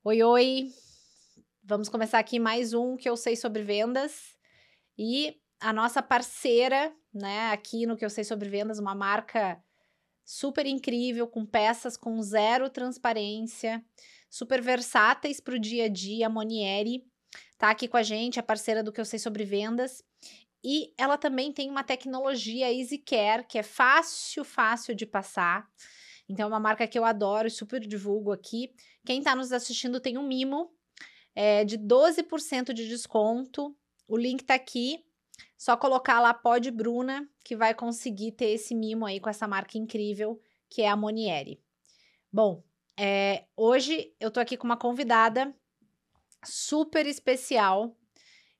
Oi, oi! Vamos começar aqui mais um que eu sei sobre vendas. E a nossa parceira, né, aqui no que eu sei sobre vendas, uma marca super incrível, com peças com zero transparência, super versáteis para o dia a dia, a Monieri, tá aqui com a gente, é parceira do que eu sei sobre vendas. E ela também tem uma tecnologia EasyCare, que é fácil de passar. Então, é uma marca que eu adoro e super divulgo aqui. Quem está nos assistindo tem um mimo de 12% de desconto. O link tá aqui. Só colocar lá Pod Bruna, que vai conseguir ter esse mimo aí com essa marca incrível, que é a Monieri. Bom, hoje eu tô aqui com uma convidada super especial,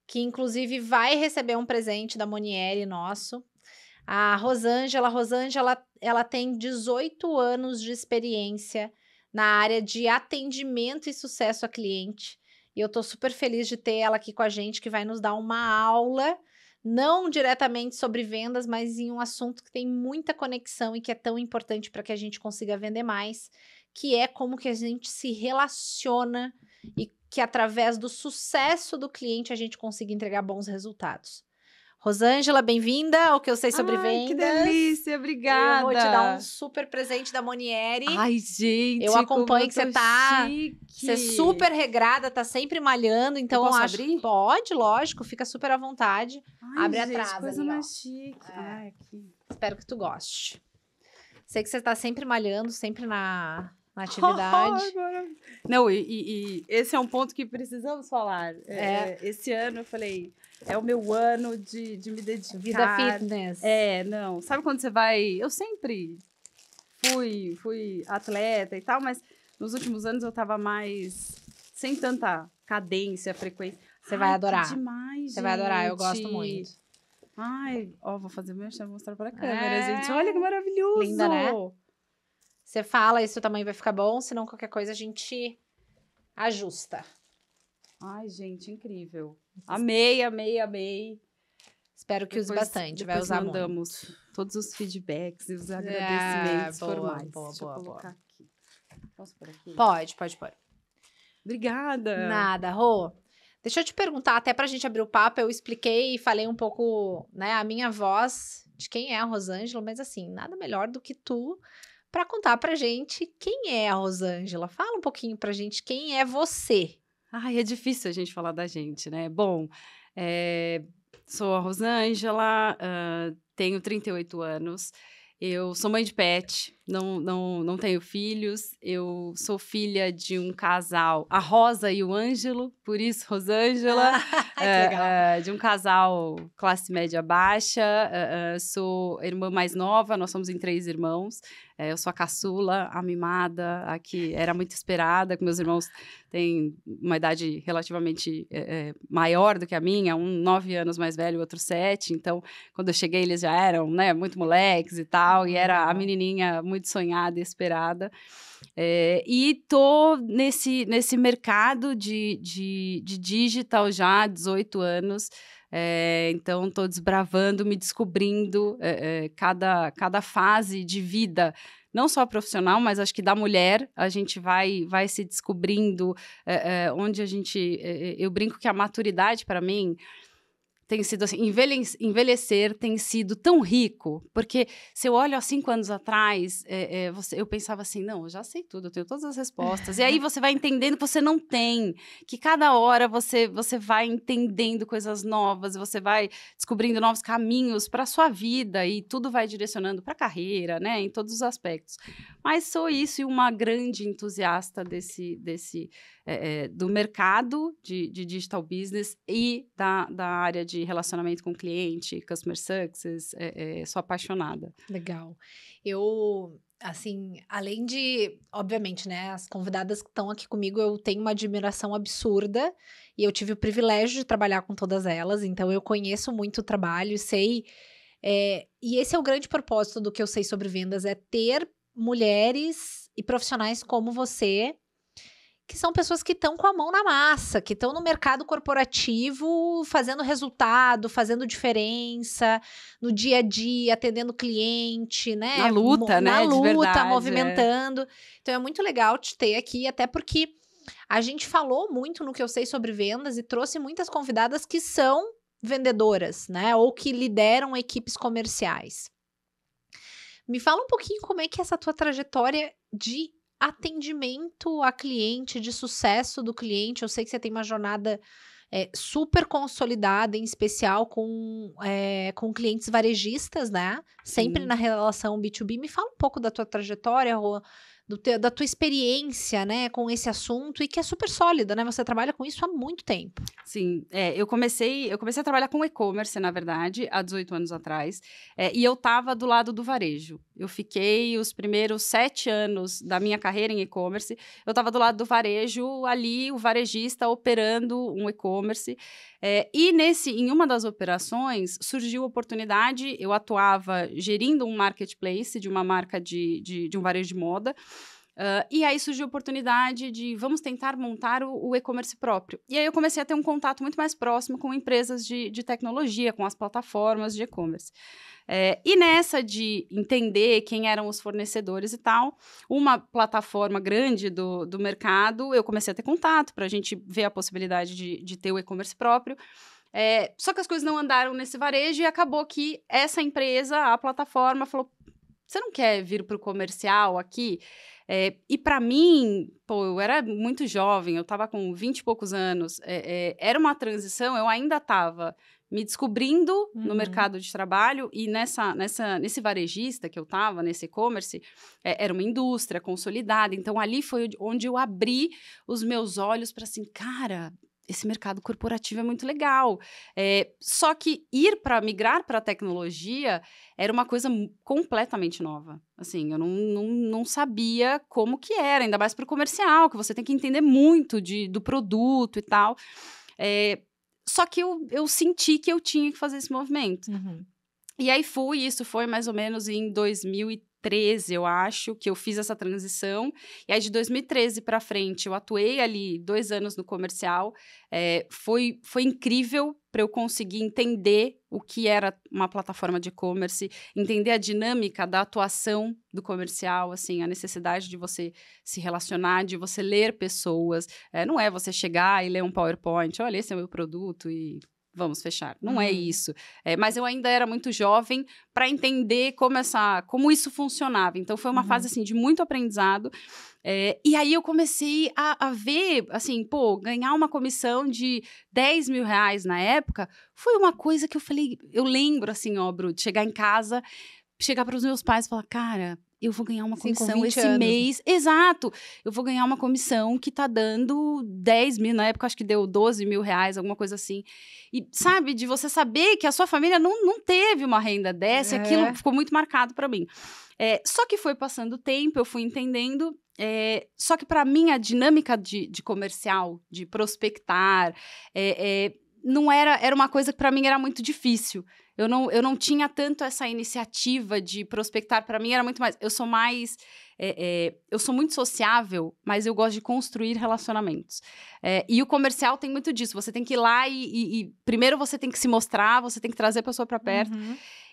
que inclusive vai receber um presente da Monieri nosso. A Rosângela. Ela tem 18 anos de experiência na área de atendimento e sucesso a cliente. E eu tô super feliz de ter ela aqui com a gente, que vai nos dar uma aula, não diretamente sobre vendas, mas em um assunto que tem muita conexão e que é tão importante para que a gente consiga vender mais, que é como que a gente se relaciona e que através do sucesso do cliente a gente consiga entregar bons resultados. Rosângela, bem-vinda ao que eu sei sobre vendas. Que delícia, obrigada. Eu vou te dar um super presente da Monieri. Ai, gente, eu acompanho que você tá, chique. Você é super regrada, tá sempre malhando, então eu posso acho abrir? Pode, lógico, fica super à vontade. Ai, Abre gente, atrás coisa ali, mais ó. chique. Ai, aqui. Espero que tu goste. Sei que você tá sempre malhando, sempre na atividade. Não, e esse é um ponto que precisamos falar. Esse ano eu falei, é o meu ano de me dedicar. Vida fitness. Não. Sabe quando você vai... Eu sempre fui atleta e tal, mas nos últimos anos eu tava mais... Sem tanta cadência, frequência. Você vai adorar. Que demais, Você vai adorar, eu gosto muito. Ai, vou fazer o meu chão, mostrar pra câmera, gente. Olha que maravilhoso. Linda, né? Você fala e seu tamanho vai ficar bom, senão qualquer coisa a gente ajusta. Ai, gente, incrível. Amei. Espero que use bastante, vai usar mandamos muito. Todos os feedbacks e os agradecimentos formais. Deixa eu colocar aqui. Posso pôr aqui? Pode pôr. Obrigada. Nada, Rô. Deixa eu te perguntar, até pra gente abrir o papo, eu expliquei e falei um pouco, né, a minha voz de quem é a Rosângela, mas assim, nada melhor do que tu pra contar pra gente quem é a Rosângela. Fala um pouquinho pra gente quem é você. Ai, é difícil a gente falar da gente, né? Bom, sou a Rosângela, tenho 38 anos, eu sou mãe de pet, não tenho filhos, eu sou filha de um casal, a Rosa e o Ângelo, por isso Rosângela, de um casal classe média baixa, sou irmã mais nova, nós somos em 3 irmãos, eu sou a caçula, a mimada, a que era muito esperada, que meus irmãos têm uma idade relativamente maior do que a minha, um 9 anos mais velho, o outro 7, então quando eu cheguei eles já eram, né, muito moleques e tal, e era a menininha muito sonhada e esperada. E tô nesse mercado de digital já há 18 anos, então tô desbravando, me descobrindo cada fase de vida, não só profissional, mas acho que da mulher, a gente vai se descobrindo, onde a gente... eu brinco que a maturidade, para mim, tem sido assim, envelhecer tem sido tão rico, porque se eu olho há 5 anos atrás, eu pensava assim, não, eu já sei tudo, eu tenho todas as respostas, e aí você vai entendendo que você não tem, que cada hora você vai entendendo coisas novas, você vai descobrindo novos caminhos para a sua vida, e tudo vai direcionando para a carreira, né, em todos os aspectos. Mas sou isso e uma grande entusiasta do mercado de digital business e da área de relacionamento com o cliente, customer success, sou apaixonada. Legal. Eu, assim, além de, obviamente, né, as convidadas que estão aqui comigo, eu tenho uma admiração absurda e eu tive o privilégio de trabalhar com todas elas, então eu conheço muito o trabalho, sei, e esse é o grande propósito do que eu sei sobre vendas, é ter mulheres e profissionais como você, que são pessoas que estão com a mão na massa, que estão no mercado corporativo fazendo resultado, fazendo diferença no dia a dia, atendendo cliente, né? Na luta, né? Na luta, de verdade, movimentando. Então é muito legal te ter aqui, até porque A gente falou muito no que eu sei sobre vendas e trouxe muitas convidadas que são vendedoras, né? Ou que lideram equipes comerciais. Me fala um pouquinho como é que é essa tua trajetória de atendimento a cliente, de sucesso do cliente. Eu sei que você tem uma jornada super consolidada, em especial com clientes varejistas, né? Sempre Sim. na relação B2B. Me fala um pouco da tua trajetória, Rô, da tua experiência, né, com esse assunto e que é super sólida, né? Você trabalha com isso há muito tempo. Sim, eu comecei a trabalhar com e-commerce, na verdade, há 18 anos atrás, e eu estava do lado do varejo. Eu fiquei os primeiros 7 anos da minha carreira em e-commerce, eu estava do lado do varejo, ali, o varejista operando um e-commerce, e em uma das operações, surgiu a oportunidade, eu atuava gerindo um marketplace de uma marca de um varejo de moda. E aí surgiu a oportunidade de vamos tentar montar o e-commerce próprio. E aí eu comecei a ter um contato muito mais próximo com empresas de tecnologia, com as plataformas de e-commerce. E nessa de entender quem eram os fornecedores e tal, uma plataforma grande do mercado, eu comecei a ter contato para a gente ver a possibilidade de ter o e-commerce próprio. Só que as coisas não andaram nesse varejo e acabou que essa empresa, a plataforma, falou: você não quer vir para o comercial aqui? E para mim, pô, eu era muito jovem, eu estava com 20 e poucos anos, era uma transição, eu ainda estava me descobrindo no mercado de trabalho e nesse varejista que eu estava, nesse e-commerce, era uma indústria consolidada, então ali foi onde eu abri os meus olhos para assim, cara, esse mercado corporativo é muito legal. Só que migrar para a tecnologia era uma coisa completamente nova. Assim, eu não sabia como que era, ainda mais para o comercial, que você tem que entender muito do produto e tal. Só que eu senti que eu tinha que fazer esse movimento. Uhum. E aí isso foi mais ou menos em 2013, eu acho, que eu fiz essa transição. E aí, de 2013 para frente, eu atuei ali 2 anos no comercial. Foi incrível para eu conseguir entender o que era uma plataforma de e-commerce, entender a dinâmica da atuação do comercial, assim, a necessidade de você se relacionar, de você ler pessoas. Não é você chegar e ler um PowerPoint, olha, esse é o meu produto e vamos fechar. Não é isso. Mas eu ainda era muito jovem para entender como isso funcionava. Então, foi uma fase, assim, de muito aprendizado. E aí, eu comecei a ver, assim, ganhar uma comissão de R$10 mil na época, foi uma coisa que eu falei, eu lembro, assim, Bru, de chegar em casa, chegar para os meus pais e falar, cara, eu vou ganhar uma comissão esse mês. Exato! Eu vou ganhar uma comissão que tá dando 10 mil, na época acho que deu 12 mil reais, alguma coisa assim. E, sabe, de você saber que a sua família não teve uma renda dessa, e aquilo ficou muito marcado para mim. Só que foi passando o tempo, eu fui entendendo. Só que para mim a dinâmica de comercial, de prospectar, não era uma coisa que para mim era muito difícil. Eu não tinha tanto essa iniciativa de prospectar. Para mim era muito mais. Eu sou muito sociável, mas eu gosto de construir relacionamentos. E o comercial tem muito disso. Você tem que ir lá e primeiro você tem que se mostrar, você tem que trazer a pessoa para perto.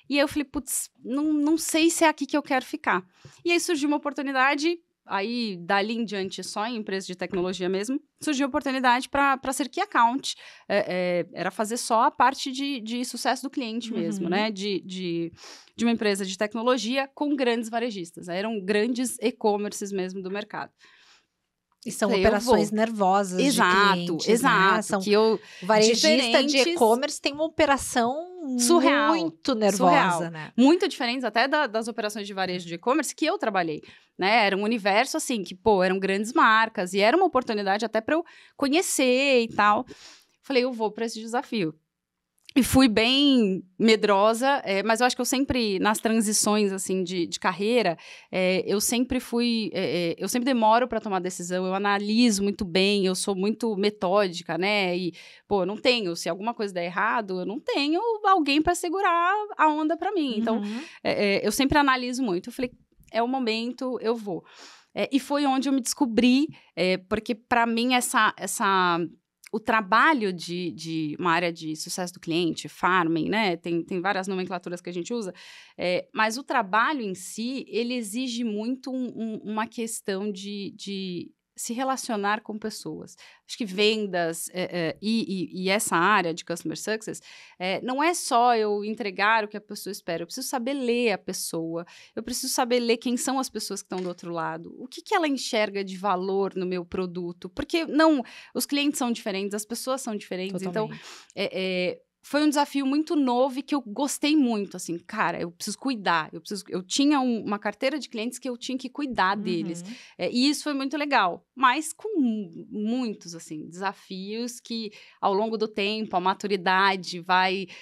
E aí eu falei, putz, não sei se é aqui que eu quero ficar. E aí surgiu uma oportunidade. Aí, dali em diante, só em empresas de tecnologia mesmo, surgiu a oportunidade para ser Key Account. Era fazer só a parte de sucesso do cliente mesmo, né? De uma empresa de tecnologia com grandes varejistas. Eram grandes e-commerces mesmo do mercado. E são operações nervosas de clientes, exato, né? São o varejista de e-commerce tem uma operação surreal, muito nervosa, né? Muito diferentes até das operações de varejo de e-commerce que eu trabalhei, né? Era um universo, assim, que, eram grandes marcas e era uma oportunidade até para eu conhecer e tal. Falei, eu vou para esse desafio. E fui bem medrosa, mas eu acho que eu sempre, nas transições, assim, de carreira, eu sempre eu sempre demoro para tomar decisão, eu analiso muito bem, eu sou muito metódica, né? E, se alguma coisa der errado, eu não tenho alguém para segurar a onda para mim. Então, eu sempre analiso muito. Eu falei, é o momento, eu vou. E foi onde eu me descobri, porque para mim o trabalho de uma área de sucesso do cliente, farming, né? Tem várias nomenclaturas que a gente usa, mas o trabalho em si, ele exige muito uma questão de se relacionar com pessoas. Acho que vendas e essa área de Customer Success não é só eu entregar o que a pessoa espera, eu preciso saber ler a pessoa, eu preciso saber ler quem são as pessoas que estão do outro lado, o que ela enxerga de valor no meu produto, porque os clientes são diferentes, as pessoas são diferentes, Totalmente. então foi um desafio muito novo e que eu gostei muito, assim, cara, eu preciso cuidar, eu tinha uma carteira de clientes que eu tinha que cuidar deles, e isso foi muito legal, mas com muitos, assim, desafios que ao longo do tempo, a maturidade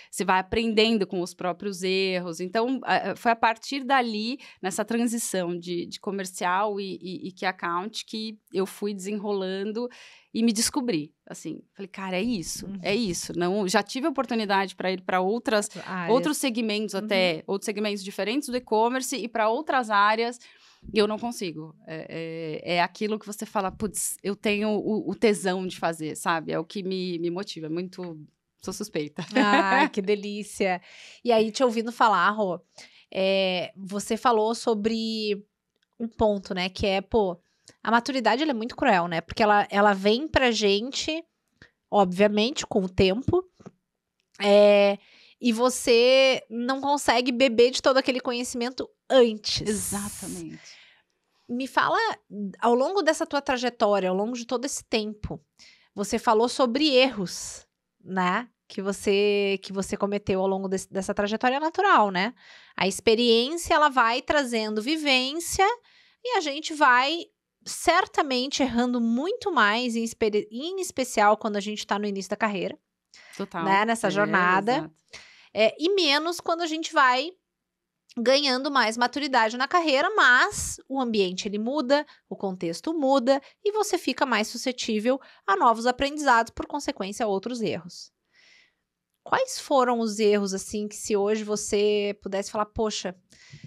você vai aprendendo com os próprios erros, então foi a partir dali, nessa transição de comercial e key account, que eu fui desenrolando e me descobri, assim, falei, cara, é isso, não, já tive a oportunidade para ir para outros segmentos até, outros segmentos diferentes do e-commerce e para outras áreas, e eu não consigo, é aquilo que você fala, putz, eu tenho o tesão de fazer, sabe, é o que me motiva, sou suspeita. Ai, que delícia. E aí, te ouvindo falar, Rô, você falou sobre um ponto, né, que a maturidade ela é muito cruel, né? Porque ela vem pra gente, obviamente, com o tempo, e você não consegue beber de todo aquele conhecimento antes. Exatamente. Me fala, ao longo dessa tua trajetória, ao longo de todo esse tempo, você falou sobre erros, né? Que você cometeu ao longo dessa trajetória natural, né? A experiência, ela vai trazendo vivência e a gente vai certamente errando muito mais, em especial quando a gente tá no início da carreira, Total. né, nessa jornada, exato. E menos quando a gente vai ganhando mais maturidade na carreira, mas o ambiente ele muda, o contexto muda e você fica mais suscetível a novos aprendizados, por consequência, a outros erros. Quais foram os erros, assim, que se hoje você pudesse falar, poxa,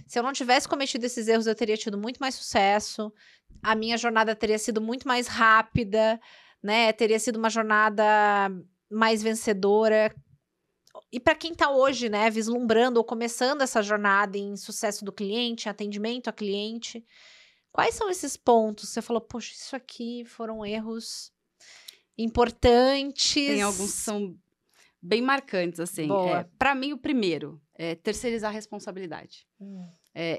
se eu não tivesse cometido esses erros, eu teria tido muito mais sucesso, a minha jornada teria sido muito mais rápida, né? Teria sido uma jornada mais vencedora. E para quem está hoje, né, vislumbrando ou começando essa jornada em sucesso do cliente, atendimento a cliente, quais são esses pontos? Você falou, poxa, isso aqui foram erros importantes. Tem alguns que são bem marcantes, assim. Boa. Para mim, o primeiro é terceirizar a responsabilidade.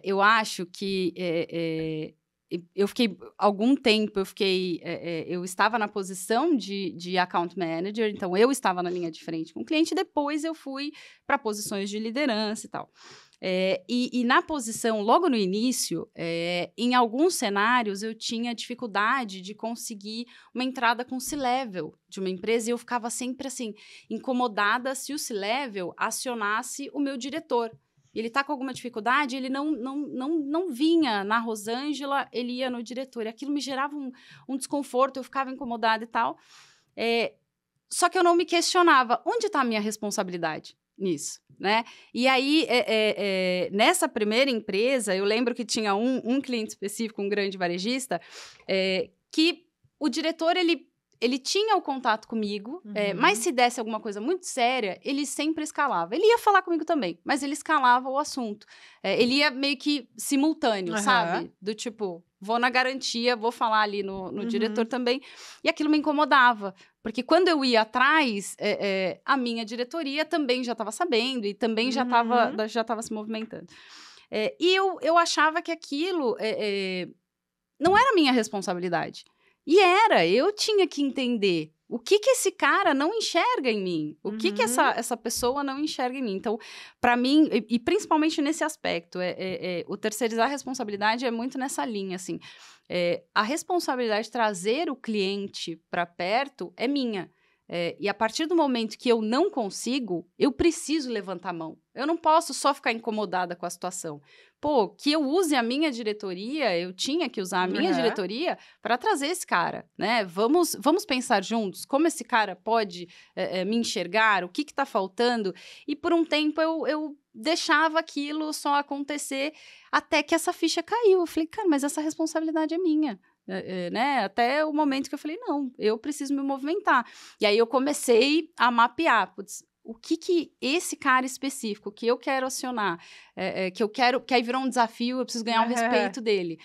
Eu acho que eu fiquei algum tempo, eu estava na posição de account manager, então eu estava na linha de frente com o cliente, depois eu fui para posições de liderança e tal. E na posição, logo no início, em alguns cenários eu tinha dificuldade de conseguir uma entrada com C-level de uma empresa e eu ficava sempre assim, incomodada se o C-level acionasse o meu diretor. Ele está com alguma dificuldade, ele não vinha na Rosângela, ele ia no diretor. E aquilo me gerava um desconforto, eu ficava incomodada e tal. Só que eu não me questionava, onde está a minha responsabilidade nisso, né? E aí, nessa primeira empresa, eu lembro que tinha um cliente específico, um grande varejista, que o diretor, ele tinha o contato comigo, mas se desse alguma coisa muito séria, ele sempre escalava. Ele ia falar comigo também, mas ele escalava o assunto. Ele ia meio que simultâneo, sabe? Do tipo, vou na garantia, vou falar ali no diretor também. E aquilo me incomodava, porque quando eu ia atrás, a minha diretoria também já estava sabendo e também já estava se movimentando. E eu achava que aquilo não era minha responsabilidade. E eu tinha que entender o que esse cara não enxerga em mim, o que essa pessoa não enxerga em mim. Então, para mim, e principalmente nesse aspecto, o terceirizar a responsabilidade é muito nessa linha, assim. A responsabilidade de trazer o cliente para perto é minha. E a partir do momento que eu não consigo, eu preciso levantar a mão. Eu não posso só ficar incomodada com a situação. Pô, que eu use a minha diretoria, eu tinha que usar a minha diretoria para trazer esse cara, né? Vamos pensar juntos como esse cara pode me enxergar, o que está faltando. E por um tempo eu deixava aquilo só acontecer até que essa ficha caiu. Eu falei, cara, mas essa responsabilidade é minha. Né? Até o momento que eu falei, não, eu preciso me movimentar. E aí eu comecei a mapear, putz, o que esse cara específico que eu quero acionar, que eu quero, que aí virou um desafio, eu preciso ganhar o respeito dele.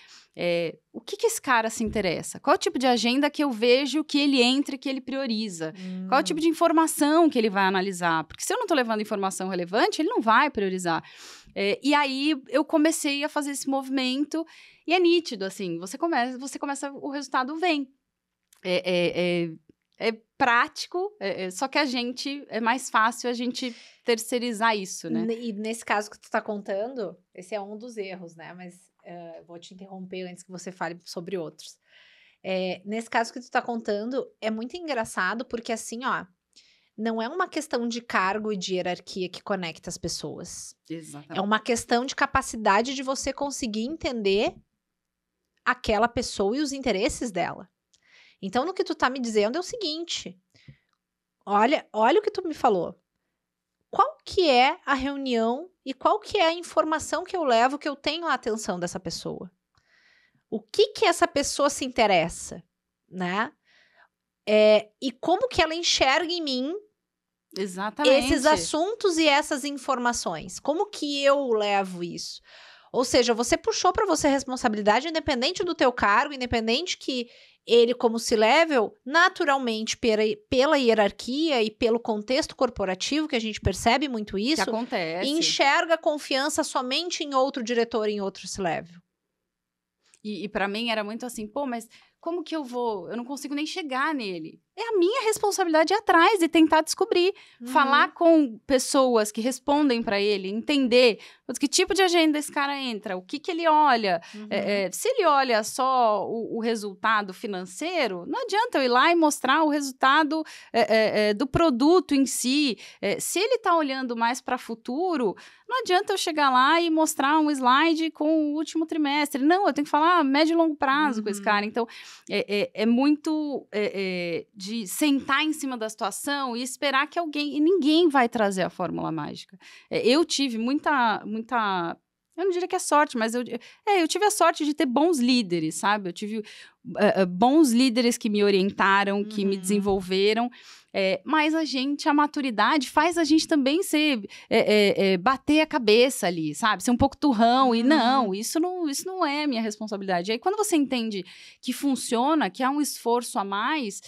O que esse cara se interessa? Qual é o tipo de agenda que eu vejo que ele entra e que ele prioriza? Qual é o tipo de informação que ele vai analisar? Porque se eu não estou levando informação relevante, ele não vai priorizar. E aí eu comecei a fazer esse movimento e é nítido, assim, você começa, o resultado vem. É prático, só que é mais fácil a gente terceirizar isso, né? E nesse caso que tu tá contando, esse é um dos erros, né? Mas vou te interromper antes que você fale sobre outros. Nesse caso que tu tá contando, é muito engraçado porque assim, ó, não é uma questão de cargo e de hierarquia que conecta as pessoas. Exatamente. É uma questão de capacidade de você conseguir entender aquela pessoa e os interesses dela. Então, no que tu tá me dizendo é o seguinte, olha o que tu me falou. Qual que é a reunião e qual que é a informação que eu levo que eu tenho a atenção dessa pessoa? O que essa pessoa se interessa, né? E como que ela enxerga em mim esses assuntos e essas informações? Como que eu levo isso? Ou seja, você puxou para você a responsabilidade independente do teu cargo, independente que ele, como C-level, naturalmente, pela hierarquia e pelo contexto corporativo, que a gente percebe muito isso, que acontece. Enxerga a confiança somente em outro diretor, em outro C-level. E para mim era muito assim, mas como que eu não consigo nem chegar nele. É a minha responsabilidade ir atrás e tentar descobrir. Falar com pessoas que respondem para ele, entender que tipo de agenda esse cara entra, o que ele olha. Se ele olha só o resultado financeiro, não adianta eu ir lá e mostrar o resultado do produto em si. Se ele está olhando mais para futuro, não adianta eu chegar lá e mostrar um slide com o último trimestre. Não, eu tenho que falar médio e longo prazo com esse cara. Então, é muito de sentar em cima da situação e esperar que alguém... E ninguém vai trazer a fórmula mágica. Eu tive muita... Eu não diria que é sorte, mas eu tive a sorte de ter bons líderes, sabe? Eu tive bons líderes que me orientaram, que me desenvolveram. Mas a maturidade faz a gente também bater a cabeça ali, sabe? Ser um pouco turrão e não, isso não é minha responsabilidade. E aí, quando você entende que funciona, que há um esforço a mais,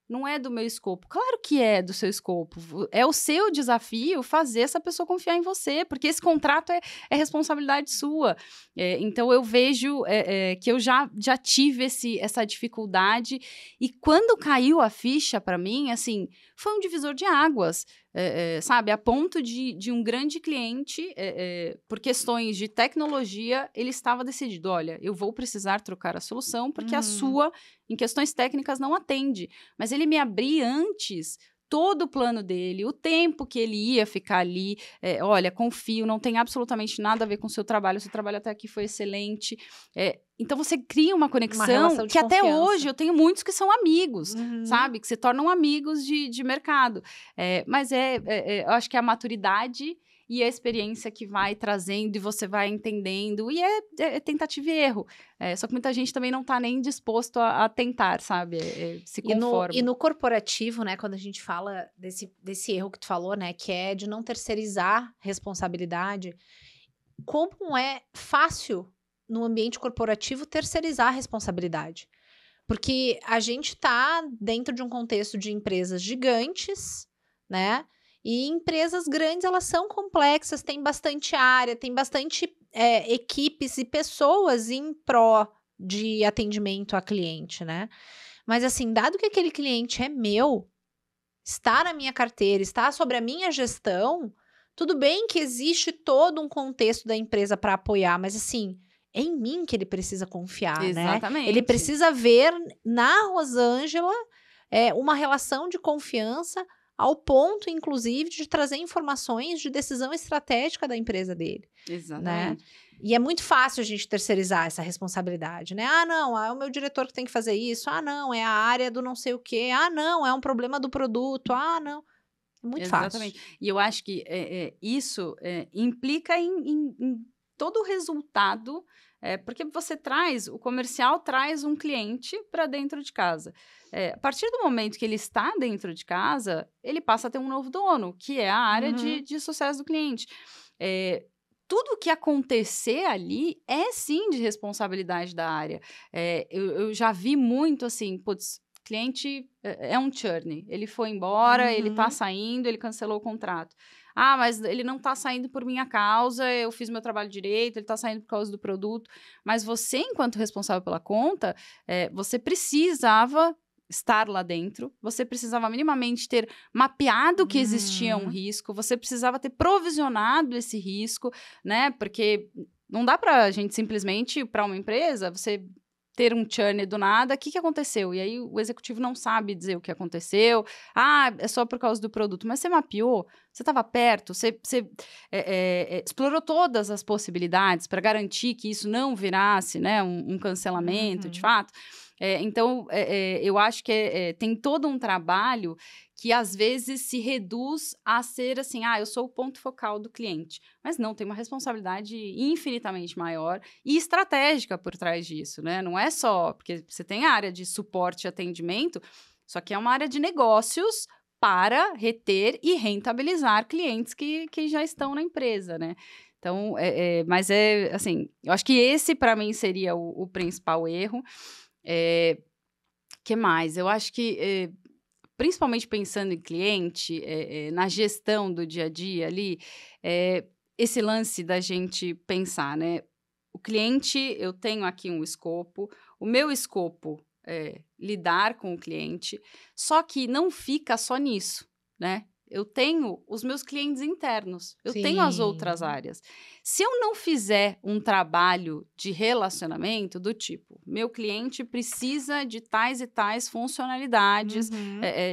não é do meu escopo. Claro que é do seu escopo. É o seu desafio fazer essa pessoa confiar em você, porque esse contrato é responsabilidade sua. Então, eu vejo que eu já tive essa dificuldade. E quando caiu a ficha para mim, assim, foi um divisor de águas. Sabe, a ponto de um grande cliente, por questões de tecnologia, ele estava decidido, olha, eu vou precisar trocar a solução, porque a sua, em questões técnicas, não atende. Mas ele me abria antes todo o plano dele, o tempo que ele ia ficar ali, olha, confio, não tem absolutamente nada a ver com o seu trabalho até aqui foi excelente. Então, você cria uma conexão que até hoje eu tenho muitos que são amigos, sabe? Que se tornam amigos de mercado. Mas eu acho que é a maturidade e a experiência que vai trazendo e você vai entendendo. E é tentativa e erro. Só que muita gente também não está nem disposto a tentar, sabe? Se conforma. E no corporativo, né? Quando a gente fala desse erro que tu falou, né? Que é de não terceirizar responsabilidade. Como é fácil no ambiente corporativo terceirizar a responsabilidade. Porque a gente está dentro de um contexto de empresas gigantes, né? E empresas grandes, elas são complexas, tem bastante área, tem bastante equipes e pessoas em pró de atendimento a cliente, né? Mas assim, dado que aquele cliente é meu, está na minha carteira, está sobre a minha gestão, tudo bem que existe todo um contexto da empresa para apoiar, mas assim, é em mim que ele precisa confiar, Exatamente. Né? Ele precisa ver na Rosângela uma relação de confiança ao ponto, inclusive, de trazer informações de decisão estratégica da empresa dele. Exatamente. Né? E é muito fácil a gente terceirizar essa responsabilidade, né? Ah, não, é o meu diretor que tem que fazer isso. Ah, não, é a área do não sei o quê. Ah, não, é um problema do produto. Ah, não. É muito Exatamente. fácil. E eu acho que isso implica em todo o resultado Porque o comercial traz um cliente para dentro de casa. A partir do momento que ele está dentro de casa, ele passa a ter um novo dono, que é a área de sucesso do cliente. Tudo que acontecer ali é, sim, de responsabilidade da área. Eu já vi muito, assim, cliente é um churn. Ele foi embora, ele está saindo, ele cancelou o contrato. Ah, mas ele não está saindo por minha causa, eu fiz meu trabalho direito, ele está saindo por causa do produto. Mas você, enquanto responsável pela conta, você precisava estar lá dentro, você precisava minimamente ter mapeado que existia um risco, você precisava ter provisionado esse risco, né? Porque não dá para a gente simplesmente, para uma empresa, você ter um churn do nada, o que aconteceu? E aí o executivo não sabe dizer o que aconteceu. Ah, é só por causa do produto. Mas você mapeou, você estava perto, você explorou todas as possibilidades para garantir que isso não virasse, né, um cancelamento, de fato. Então, eu acho que tem todo um trabalho que, às vezes, se reduz a ser assim, eu sou o ponto focal do cliente. Mas não, tem uma responsabilidade infinitamente maior e estratégica por trás disso, né? Não é só, porque você tem a área de suporte e atendimento, só que é uma área de negócios para reter e rentabilizar clientes que já estão na empresa, né? Então, mas assim, eu acho que esse, para mim, seria o principal erro. Que mais? Eu acho que, principalmente pensando em cliente, na gestão do dia a dia ali, esse lance da gente pensar, né? O cliente, eu tenho aqui um escopo, o meu escopo é lidar com o cliente, só que não fica só nisso, né? Eu tenho os meus clientes internos, eu tenho as outras áreas. Se eu não fizer um trabalho de relacionamento do tipo, meu cliente precisa de tais e tais funcionalidades,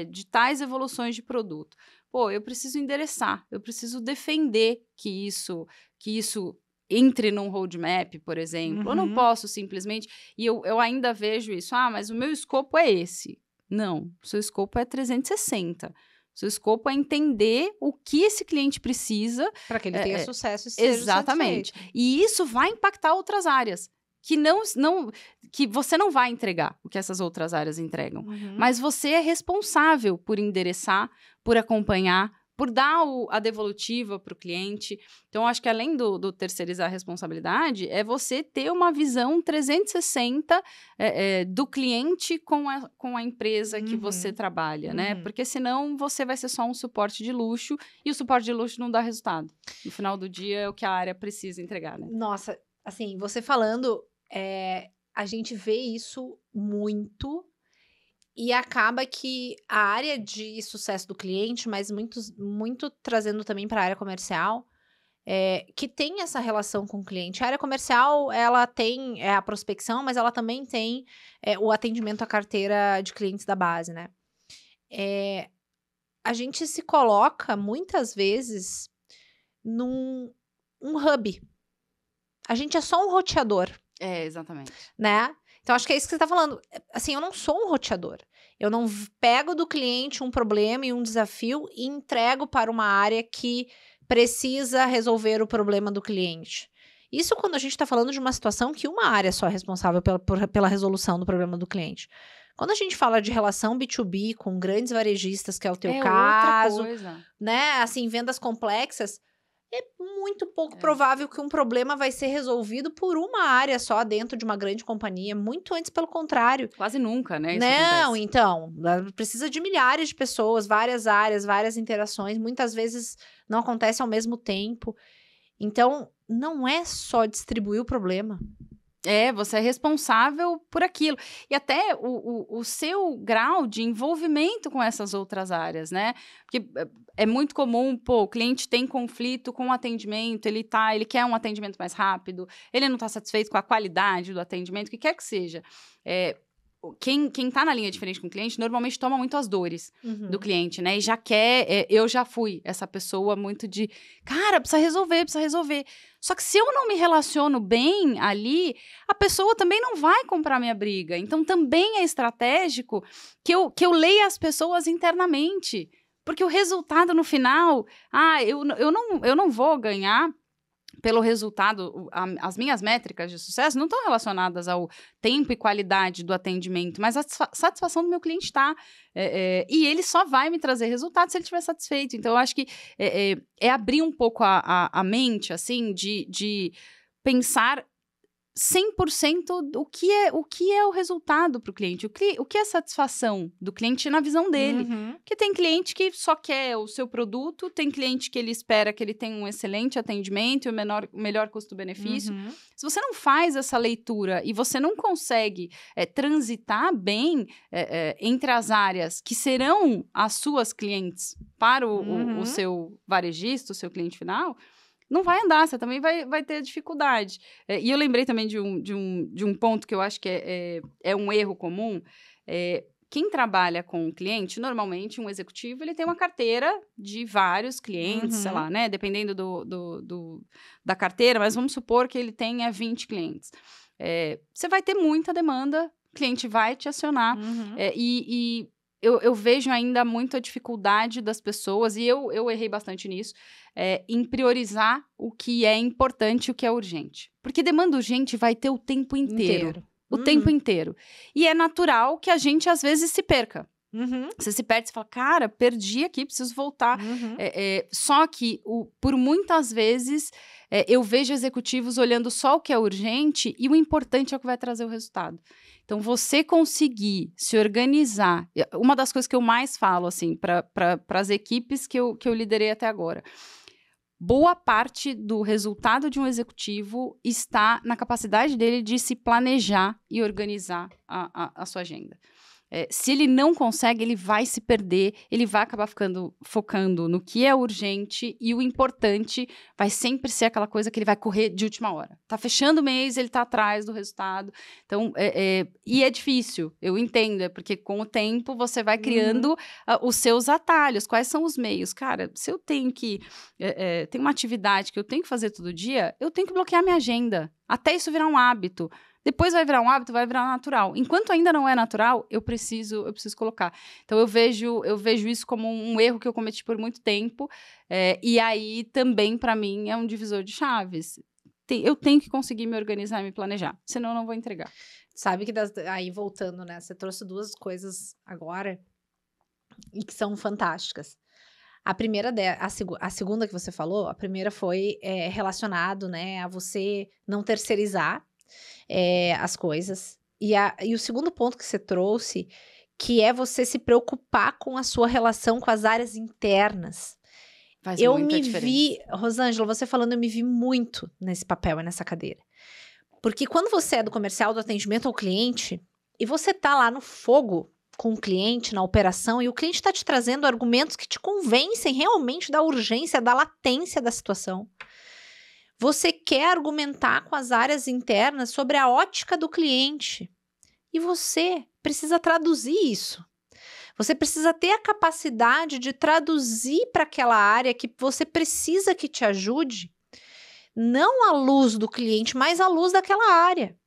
de tais evoluções de produto. Pô, eu preciso endereçar, eu preciso defender que isso entre num roadmap, por exemplo. Eu não posso simplesmente... E eu ainda vejo isso. Mas o meu escopo é esse. Não, o seu escopo é 360. Seu escopo é entender o que esse cliente precisa. Para que ele tenha sucesso e seja exatamente. Satisfeito. E isso vai impactar outras áreas. Que você não vai entregar o que essas outras áreas entregam. Mas você é responsável por endereçar, por acompanhar, por dar a devolutiva para o cliente. Então, acho que além do terceirizar a responsabilidade, é você ter uma visão 360 do cliente com a empresa que você trabalha, né? Porque senão você vai ser só um suporte de luxo e o suporte de luxo não dá resultado. No final do dia é o que a área precisa entregar, né? Nossa, assim, você falando, a gente vê isso muito. E acaba que a área de sucesso do cliente, mas muito trazendo também para a área comercial, que tem essa relação com o cliente. A área comercial, ela tem a prospecção, mas ela também tem o atendimento à carteira de clientes da base, né? A gente se coloca, muitas vezes, num hub. A gente é só um roteador. Exatamente. Né? Então, acho que é isso que você está falando. Assim, eu não sou um roteador. Eu não pego do cliente um problema e um desafio e entrego para uma área que precisa resolver o problema do cliente. Isso quando a gente está falando de uma situação que uma área só é responsável pela resolução do problema do cliente. Quando a gente fala de relação B2B com grandes varejistas, que é o teu caso, outra coisa. Né? Assim, vendas complexas, é muito pouco provável que um problema vai ser resolvido por uma área só dentro de uma grande companhia. Muito antes, pelo contrário. Quase nunca, né? Isso acontece. Então, precisa de milhares de pessoas, várias áreas, várias interações. Muitas vezes não acontece ao mesmo tempo. Então, não é só distribuir o problema. Você é responsável por aquilo. E até o seu grau de envolvimento com essas outras áreas, né? Porque é muito comum, o cliente tem conflito com o atendimento, ele quer um atendimento mais rápido, ele não está satisfeito com a qualidade do atendimento, o que quer que seja. Quem tá na linha de frente com o cliente, normalmente toma muito as dores do cliente, né? E já quer... eu já fui essa pessoa muito de... Cara, precisa resolver. Só que se eu não me relaciono bem ali, a pessoa também não vai comprar minha briga. Então, também é estratégico que eu leia as pessoas internamente. Porque o resultado, no final... eu não vou ganhar pelo resultado, as minhas métricas de sucesso não estão relacionadas ao tempo e qualidade do atendimento, mas a satisfação do meu cliente está. E ele só vai me trazer resultados se ele estiver satisfeito. Então, eu acho que é abrir um pouco a mente, assim, de pensar 100% o que é o resultado para o cliente, o que é a satisfação do cliente na visão dele. Porque tem cliente que só quer o seu produto, tem cliente que ele espera que ele tenha um excelente atendimento e o melhor custo-benefício. Se você não faz essa leitura e você não consegue transitar bem entre as áreas que serão as suas clientes para o seu varejista, o seu cliente final, não vai andar, você também vai ter dificuldade. E eu lembrei também de um ponto que eu acho que é um erro comum. Quem trabalha com o cliente, normalmente um executivo, ele tem uma carteira de vários clientes, sei lá, né? Dependendo da carteira, mas vamos supor que ele tenha 20 clientes. Você vai ter muita demanda, o cliente vai te acionar. Eu vejo ainda muito a dificuldade das pessoas, e eu errei bastante nisso, em priorizar o que é importante e o que é urgente. Porque demanda urgente vai ter o tempo inteiro. O tempo inteiro. E é natural que a gente, às vezes, se perca. Você se perde, você fala, cara, perdi aqui, preciso voltar. Só que, por muitas vezes, eu vejo executivos olhando só o que é urgente e o importante é o que vai trazer o resultado. Então, você conseguir se organizar, uma das coisas que eu mais falo, assim, para as equipes que eu liderei até agora, boa parte do resultado de um executivo está na capacidade dele de se planejar e organizar a sua agenda. Se ele não consegue, ele vai se perder, ele vai acabar focando no que é urgente e o importante vai sempre ser aquela coisa que ele vai correr de última hora. Tá fechando o mês, ele tá atrás do resultado. Então, e é difícil, eu entendo, porque com o tempo você vai criando os seus atalhos. Quais são os meios? Cara, se eu tenho que... tem uma atividade que eu tenho que fazer todo dia, eu tenho que bloquear minha agenda, até isso virar um hábito. Depois vai virar um hábito, vai virar natural. Enquanto ainda não é natural, eu preciso colocar. Então, eu vejo isso como um erro que eu cometi por muito tempo. E aí, também, para mim, é um divisor de chaves. Eu tenho que conseguir me organizar e me planejar. Senão, eu não vou entregar. Sabe que, aí voltando, né? Você trouxe duas coisas agora e que são fantásticas. A primeira, a segunda que você falou, a primeira foi relacionado, né, a você não terceirizar as coisas. E o segundo ponto que você trouxe, que é você se preocupar com a sua relação com as áreas internas. Faz muita diferença. Rosângela, você falando, eu me vi muito nesse papel e nessa cadeira. Porque quando você é do comercial, do atendimento ao cliente, e você tá lá no fogo com o cliente, na operação, e o cliente está te trazendo argumentos que te convencem realmente da urgência, da latência da situação. Você quer argumentar com as áreas internas sobre a ótica do cliente. E você precisa traduzir isso. Você precisa ter a capacidade de traduzir para aquela área que você precisa que te ajude, não à luz do cliente, mas à luz daquela área.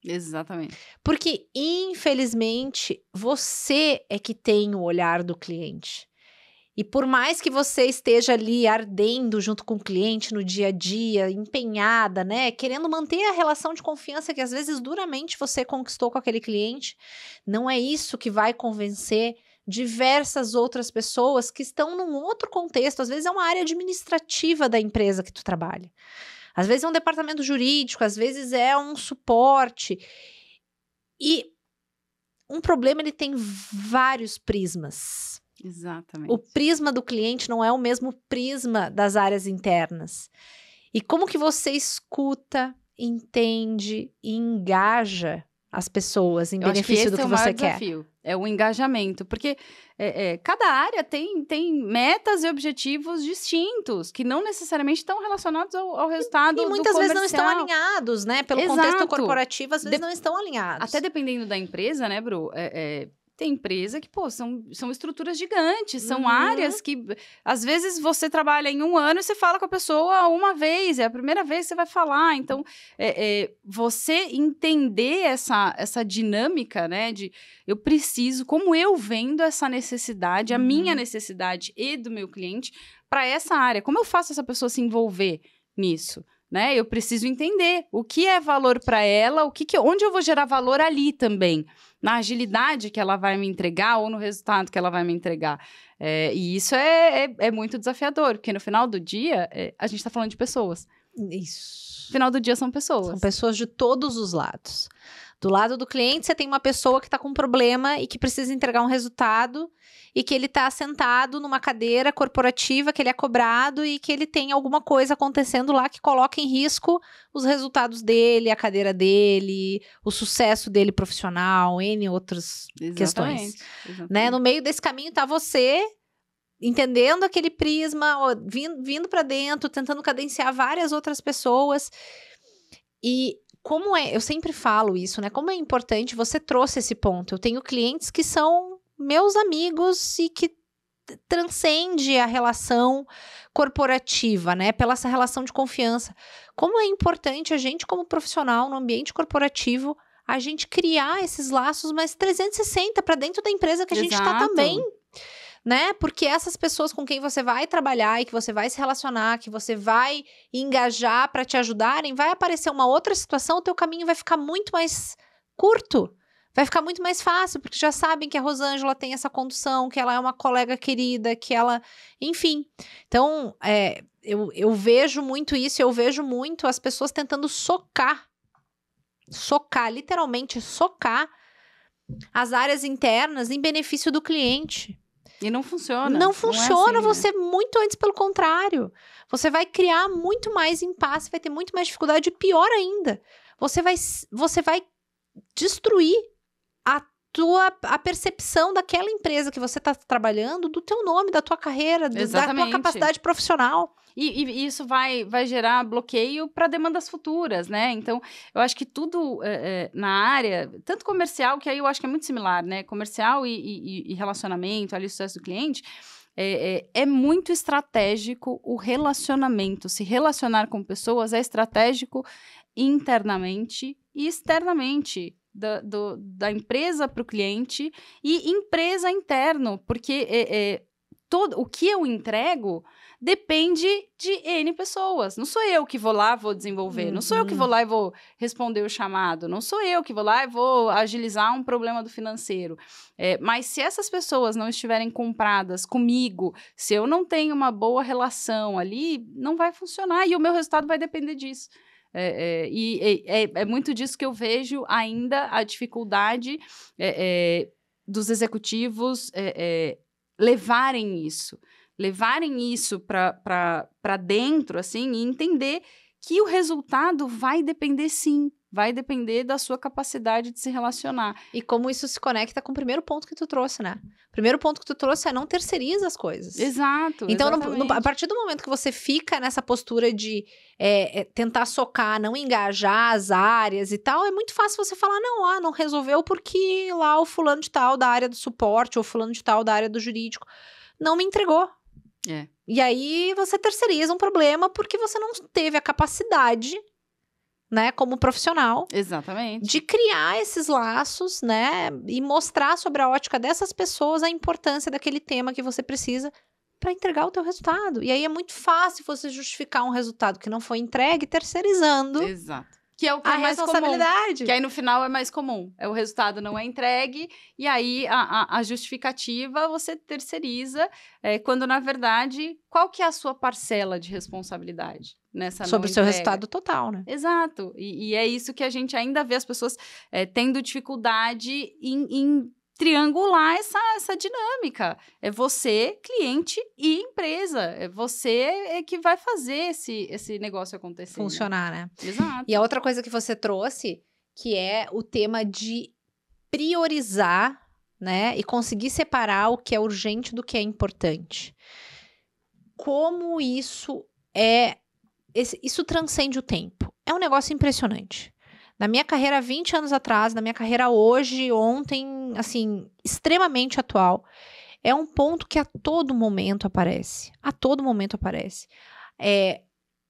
Exatamente. Porque, infelizmente, você é que tem o olhar do cliente. E por mais que você esteja ali ardendo junto com o cliente no dia a dia, empenhada, né, querendo manter a relação de confiança que às vezes duramente você conquistou com aquele cliente, não é isso que vai convencer diversas outras pessoas que estão num outro contexto. Às vezes é uma área administrativa da empresa que tu trabalha. Às vezes é um departamento jurídico, às vezes é um suporte. E um problema, ele tem vários prismas. Exatamente. O prisma do cliente não é o mesmo prisma das áreas internas. E como que você escuta, entende e engaja as pessoas em benefício do que você quer? Desafio. É o engajamento, porque cada área tem metas e objetivos distintos, que não necessariamente estão relacionados ao resultado do comercial. E muitas vezes não estão alinhados, né? Pelo contexto corporativo, às vezes não estão alinhados. Até dependendo da empresa, né, Bru? Tem empresa que, são estruturas gigantes, são áreas que, às vezes, você trabalha em um ano e você fala com a pessoa uma vez, é a primeira vez que você vai falar. Então, você entender essa dinâmica, né, de eu preciso, como eu vendo essa necessidade, a minha necessidade e do meu cliente para essa área, como eu faço essa pessoa se envolver nisso? né? Eu preciso entender o que é valor para ela, onde eu vou gerar valor ali também, na agilidade que ela vai me entregar ou no resultado que ela vai me entregar. E isso é muito desafiador, porque no final do dia, a gente está falando de pessoas. Isso. No final do dia são pessoas. São pessoas de todos os lados. Do lado do cliente, você tem uma pessoa que está com um problema e que precisa entregar um resultado e que ele está sentado numa cadeira corporativa, que ele é cobrado e que ele tem alguma coisa acontecendo lá que coloca em risco os resultados dele, a cadeira dele, o sucesso dele profissional, N outras questões. Exatamente. Né? No meio desse caminho está você entendendo aquele prisma, vindo para dentro, tentando cadenciar várias outras pessoas. E eu sempre falo isso, né? Como é importante, você trouxe esse ponto. Eu tenho clientes que são meus amigos e que transcende a relação corporativa, né? Pela essa relação de confiança. Como é importante a gente, como profissional, no ambiente corporativo, a gente criar esses laços mais 360 para dentro da empresa que a gente está também. Né? Porque essas pessoas com quem você vai trabalhar e que você vai se relacionar, que você vai engajar para te ajudarem, vai aparecer uma outra situação, o teu caminho vai ficar muito mais curto, vai ficar muito mais fácil, porque já sabem que a Rosângela tem essa condução, que ela é uma colega querida, que ela... Enfim. Então, eu vejo muito isso, eu vejo muito as pessoas tentando literalmente socar as áreas internas em benefício do cliente. E não funciona. Não funciona, assim, você muito antes pelo contrário. Você vai criar muito mais impasse, vai ter muito mais dificuldade e pior ainda, você vai destruir a percepção daquela empresa que você está trabalhando, do teu nome, da tua carreira, da tua capacidade profissional. E isso vai gerar bloqueio para demandas futuras, né? Então, eu acho que tudo na área, tanto comercial, que aí eu acho que é muito similar, né? Comercial e relacionamento, ali, sucesso do cliente, é muito estratégico o relacionamento. Se relacionar com pessoas é estratégico internamente e externamente. Da empresa para o cliente e empresa interno, porque o que eu entrego depende de N pessoas. Não sou eu que vou lá e vou desenvolver, não sou eu que vou lá e vou responder o chamado, não sou eu que vou lá e vou agilizar um problema do financeiro. Mas se essas pessoas não estiverem compradas comigo, se eu não tenho uma boa relação ali, não vai funcionar e o meu resultado vai depender disso. É muito disso que eu vejo ainda a dificuldade dos executivos levarem isso para dentro, assim, e entender que o resultado vai depender, sim, vai depender da sua capacidade de se relacionar. E como isso se conecta com o primeiro ponto que tu trouxe, né? O primeiro ponto que tu trouxe é não terceiriza as coisas. Exato. Então, a partir do momento que você fica nessa postura de tentar socar, não engajar as áreas e tal, é muito fácil você falar, não resolveu porque lá o fulano de tal da área do suporte ou fulano de tal da área do jurídico não me entregou. E aí você terceiriza um problema porque você não teve a capacidade, né, como profissional, exatamente, de criar esses laços, né, e mostrar sobre a ótica dessas pessoas a importância daquele tema que você precisa para entregar o teu resultado. E aí é muito fácil você justificar um resultado que não foi entregue terceirizando. Exato. Que é o que é mais responsabilidade. Comum, que aí no final é mais comum. O resultado não é entregue, e aí a justificativa você terceiriza, quando na verdade, qual que é a sua parcela de responsabilidade nessa sobre o seu resultado total, né? Exato. E é isso que a gente ainda vê as pessoas tendo dificuldade em triangular essa dinâmica. É você, cliente e empresa. É você que vai fazer esse negócio acontecer. Funcionar, né? Exato. E a outra coisa que você trouxe, que é o tema de priorizar, né? E conseguir separar o que é urgente do que é importante. Como isso isso transcende o tempo. É um negócio impressionante. Na minha carreira 20 anos atrás, na minha carreira hoje, ontem, assim, extremamente atual, é um ponto que a todo momento aparece. A todo momento aparece.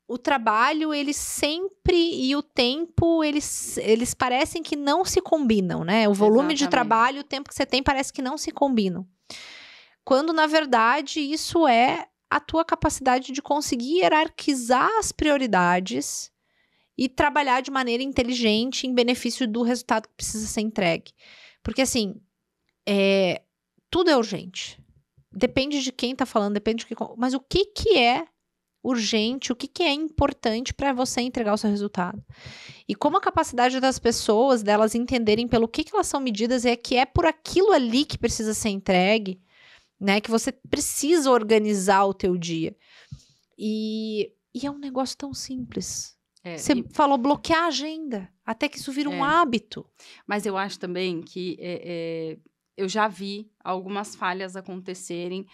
O trabalho, ele sempre, e o tempo, eles parecem que não se combinam, né? O volume de trabalho, o tempo que você tem, parece que não se combinam. Quando, na verdade, isso é a tua capacidade de conseguir hierarquizar as prioridades e trabalhar de maneira inteligente em benefício do resultado que precisa ser entregue. Porque, assim, tudo é urgente. Depende de quem tá falando, depende de mas o que é urgente, o que é importante para você entregar o seu resultado. E como a capacidade das pessoas, delas entenderem pelo que elas são medidas, é que é por aquilo ali que precisa ser entregue, né? Que você precisa organizar o teu dia. E é um negócio tão simples. Você falou bloquear a agenda, até que isso vira um hábito. Mas eu acho também que eu já vi algumas falhas acontecerem.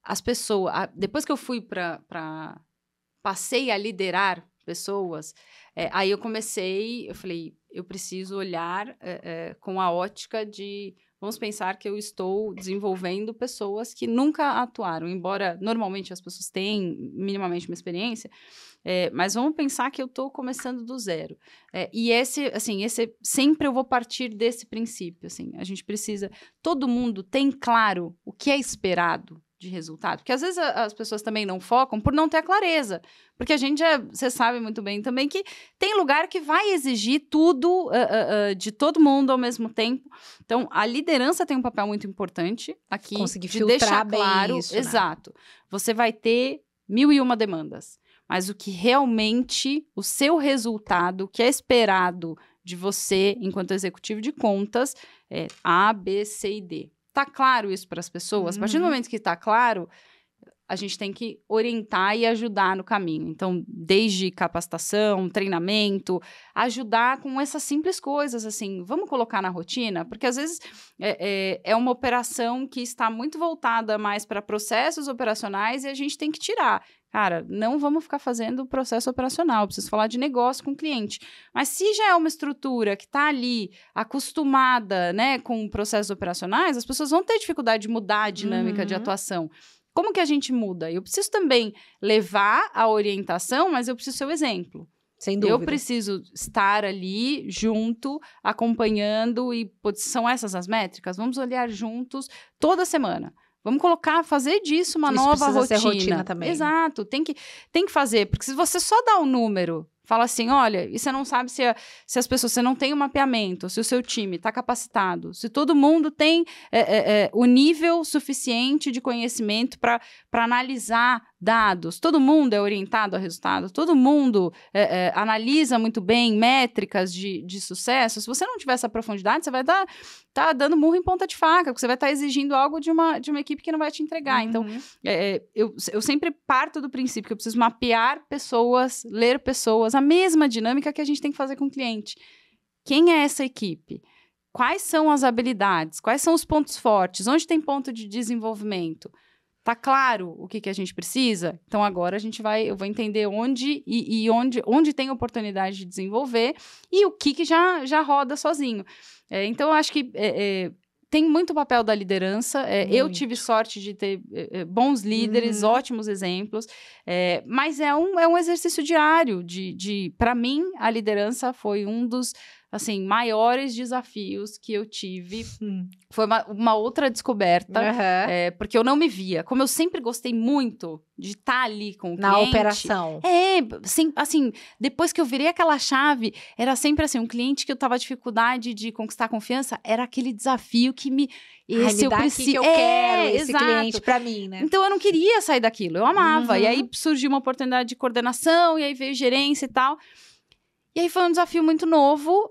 As pessoas, depois que eu fui passei a liderar pessoas, aí eu falei, eu preciso olhar com a ótica de, vamos pensar que eu estou desenvolvendo pessoas que nunca atuaram, embora normalmente as pessoas tenham minimamente uma experiência, mas vamos pensar que eu estou começando do zero. E esse sempre eu vou partir desse princípio, assim, a gente precisa, todo mundo tem claro o que é esperado de resultado, porque às vezes as pessoas também não focam por não ter a clareza, porque a gente você sabe muito bem também que tem lugar que vai exigir tudo de todo mundo ao mesmo tempo, então a liderança tem um papel muito importante aqui, conseguir de filtrar deixar bem claro, isso, né? Exato, você vai ter 1001 demandas, mas o que realmente, o seu resultado, o que é esperado de você enquanto executivo de contas, é A, B, C e D. Tá claro isso para as pessoas? A partir do momento que tá claro, a gente tem que orientar e ajudar no caminho. Então, desde capacitação, treinamento, ajudar com essas simples coisas, assim, vamos colocar na rotina? Porque, às vezes, é uma operação que está muito voltada mais para processos operacionais e a gente tem que tirar. Cara, não vamos ficar fazendo processo operacional, preciso falar de negócio com o cliente. Mas se já é uma estrutura que está ali acostumada, né, com processos operacionais, as pessoas vão ter dificuldade de mudar a dinâmica de atuação. Como que a gente muda? Eu preciso também levar a orientação, mas eu preciso ser o exemplo. Sem dúvida. Eu preciso estar ali junto, acompanhando e são essas as métricas? Vamos olhar juntos toda semana. Vamos fazer disso uma nova rotina. Ser rotina também. Exato, tem que fazer, porque se você só dá um número, fala assim, olha, e você não sabe se as pessoas, você não tem um mapeamento, se o seu time está capacitado, se todo mundo tem o nível suficiente de conhecimento para analisar dados, todo mundo é orientado a resultado, todo mundo analisa muito bem métricas de sucesso. Se você não tiver essa profundidade, você vai tá dando murro em ponta de faca, porque você vai estar exigindo algo de uma equipe que não vai te entregar. Então, eu sempre parto do princípio que eu preciso mapear pessoas, ler pessoas, a mesma dinâmica que a gente tem que fazer com o cliente. Quem é essa equipe? Quais são as habilidades? Quais são os pontos fortes? Onde tem ponto de desenvolvimento? Tá claro o que a gente precisa? Então, agora eu vou entender onde onde tem oportunidade de desenvolver e o que já roda sozinho. Então, eu acho que tem muito papel da liderança. Eu tive sorte de ter bons líderes, ótimos exemplos, mas é um exercício diário. Para mim, a liderança foi um dos maiores desafios que eu tive. Foi uma outra descoberta, porque eu não me via. Como eu sempre gostei muito de estar ali com o cliente. Na operação. Depois que eu virei aquela chave, era sempre um cliente que eu tava dificuldade de conquistar confiança, era aquele desafio que me dá aqui que eu quero esse cliente pra mim, né? Então, eu não queria sair daquilo, eu amava. E aí, surgiu uma oportunidade de coordenação, e aí veio gerência e tal. E aí, foi um desafio muito novo,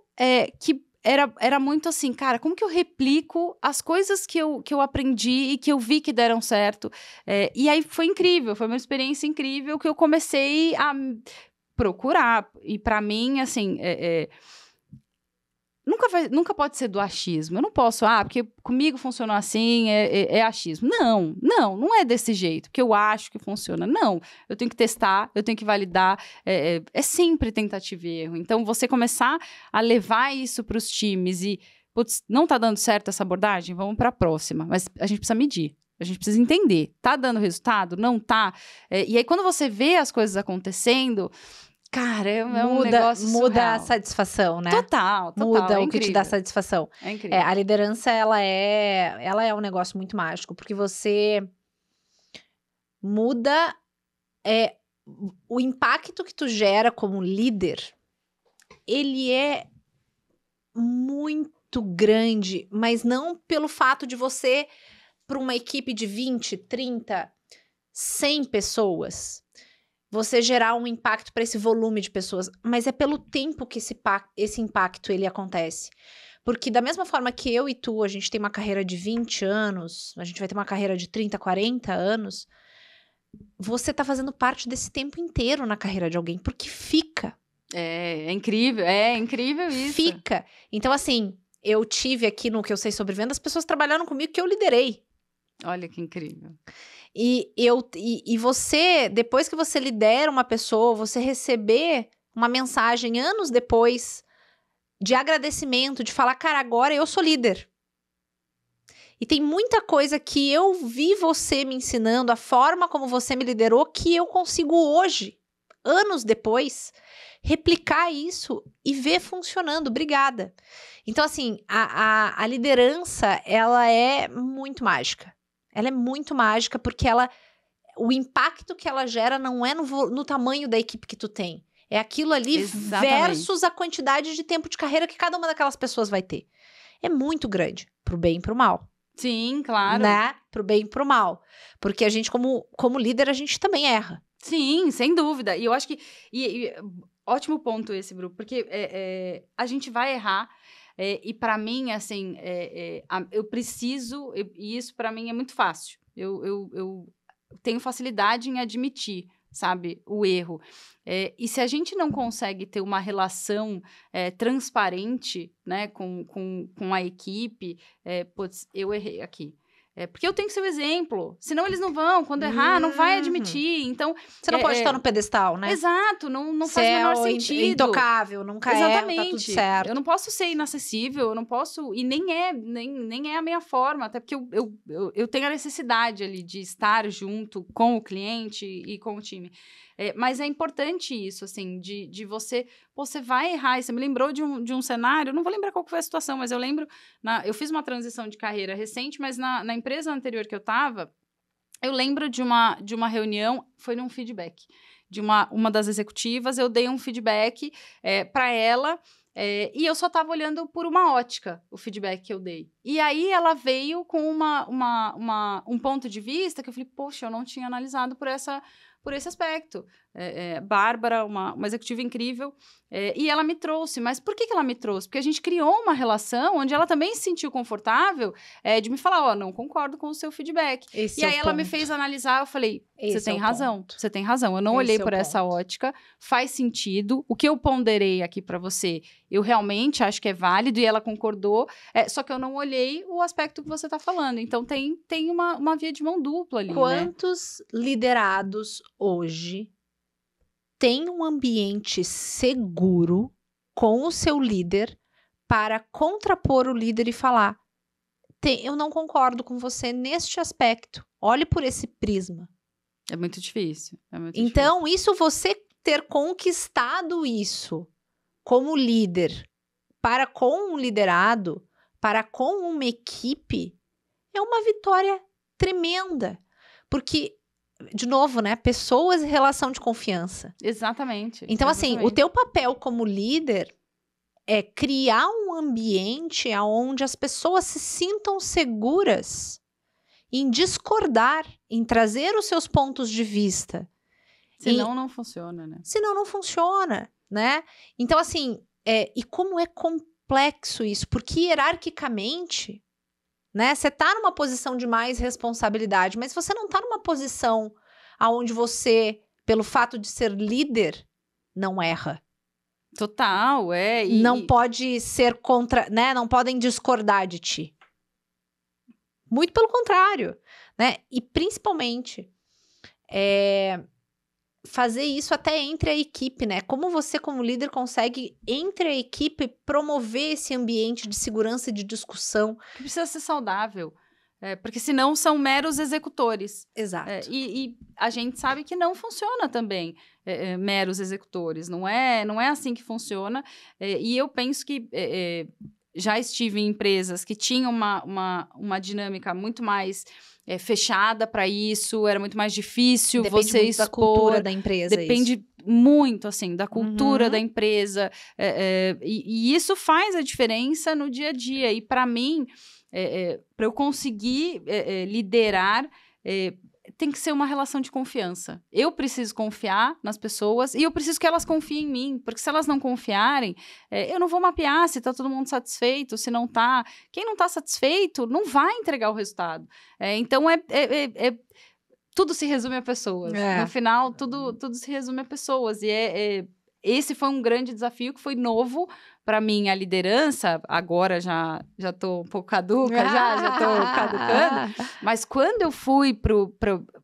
que era muito assim, cara, como que eu replico as coisas que eu aprendi e que eu vi que deram certo? E aí, foi incrível, foi uma experiência incrível que eu comecei a procurar. E pra mim, nunca pode ser do achismo. Eu não posso, porque comigo funcionou assim, é achismo. Não é desse jeito, que eu acho que funciona. Não, eu tenho que testar, eu tenho que validar. É sempre tentativa e erro. Então, você começar a levar isso para os times e, putz, não tá dando certo essa abordagem? Vamos para a próxima. Mas a gente precisa medir. A gente precisa entender. Tá dando resultado? Não tá? E aí, quando você vê as coisas acontecendo... Cara, um negócio surreal. Muda a satisfação, né? Total. Muda o que te dá satisfação. É incrível. A liderança, ela é um negócio muito mágico, porque você muda o impacto que tu gera como líder, ele é muito grande, mas não pelo fato de você, para uma equipe de 20, 30, 100 pessoas, você gerar um impacto para esse volume de pessoas, mas é pelo tempo que esse impacto ele acontece. Porque da mesma forma que eu e tu, a gente tem uma carreira de 20 anos, a gente vai ter uma carreira de 30, 40 anos, você tá fazendo parte desse tempo inteiro na carreira de alguém, porque fica. É incrível isso. Fica. Então, assim, eu tive aqui no Que Eu Sei Sobre Vendas, pessoas trabalhando comigo que eu liderei. Olha que incrível. E você, depois que você lidera uma pessoa, você receber uma mensagem anos depois de agradecimento, de falar, cara, agora eu sou líder. E tem muita coisa que eu vi você me ensinando, a forma como você me liderou, que eu consigo hoje, anos depois, replicar isso e ver funcionando. Obrigada. Então, assim, a liderança, ela é muito mágica. Ela é muito mágica porque o impacto que ela gera não é no tamanho da equipe que tu tem. É aquilo ali versus a quantidade de tempo de carreira que cada uma daquelas pessoas vai ter. É muito grande, pro bem e pro mal. Sim, claro. Né? Pro bem e pro mal. Porque a gente, como líder, a gente também erra. Sim, sem dúvida. E eu acho que... ótimo ponto esse, Bru, porque a gente vai errar. E para mim, assim, eu preciso... E isso para mim é muito fácil. Eu tenho facilidade em admitir, sabe, o erro. E se a gente não consegue ter uma relação transparente, né, com a equipe, putz, eu errei aqui. Porque eu tenho que ser o exemplo, senão eles não vão, quando errar, não vai admitir, então... Você não pode estar no pedestal, né? Exato, não faz o menor sentido. Intocável, nunca Exatamente. Tá tudo certo. Eu não posso ser inacessível, eu não posso... E nem é a minha forma, até porque eu tenho a necessidade ali de estar junto com o cliente e com o time. Mas é importante isso, assim, de você... Você vai errar, e você me lembrou de um cenário, eu não vou lembrar qual foi a situação, mas eu lembro... eu fiz uma transição de carreira recente, mas na empresa anterior que eu estava, eu lembro de uma reunião, foi num feedback, de uma das executivas, eu dei um feedback para ela, e eu só estava olhando por uma ótica o feedback que eu dei. E aí ela veio com um ponto de vista que eu falei, poxa, eu não tinha analisado por esse aspecto. Bárbara, uma executiva incrível, e ela me trouxe. Mas por que ela me trouxe? Porque a gente criou uma relação onde ela também se sentiu confortável de me falar, não concordo com o seu feedback. E aí ela me fez analisar, eu falei, você tem razão, eu não olhei por essa ótica, faz sentido, o que eu ponderei aqui para você, eu realmente acho que é válido, e ela concordou, só que eu não olhei o aspecto que você está falando. Então, tem uma via de mão dupla ali, Quantos liderados hoje têm um ambiente seguro com o seu líder para contrapor o líder e falar, eu não concordo com você neste aspecto, olhe por esse prisma. É muito difícil. Então, isso, você ter conquistado isso como líder para com um liderado, para com uma equipe, é uma vitória tremenda. Porque, de novo, né? Pessoas e relação de confiança. Exatamente. Então, assim, o teu papel como líder é criar um ambiente onde as pessoas se sintam seguras em discordar, em trazer os seus pontos de vista. Senão não funciona, né? Senão não funciona, né? Então, assim, e como é complexo isso? Porque hierarquicamente, né? Você tá numa posição de mais responsabilidade, mas você não tá numa posição onde você, pelo fato de ser líder, não erra. Total, não pode ser contra, né? Não podem discordar de ti. Muito pelo contrário, né? E principalmente fazer isso até entre a equipe, né? Como você, como líder, consegue, entre a equipe, promover esse ambiente de segurança e de discussão. Que precisa ser saudável. Porque senão são meros executores. Exato. E a gente sabe que não funciona também meros executores. Não é assim que funciona. E eu penso que já estive em empresas que tinham uma dinâmica muito mais fechada para isso, era muito mais difícil Depende você muito expor. da cultura da empresa. Depende muito, assim, da cultura da empresa. E isso faz a diferença no dia a dia. E, para mim, para eu conseguir liderar, tem que ser uma relação de confiança. Eu preciso confiar nas pessoas e eu preciso que elas confiem em mim, porque se elas não confiarem, eu não vou mapear se está todo mundo satisfeito, se não está. Quem não está satisfeito não vai entregar o resultado. Então, tudo se resume a pessoas. No final, tudo se resume a pessoas. E esse foi um grande desafio que foi novo para mim, a liderança. Agora já estou um pouco caduca, já estou caducando. Mas quando eu fui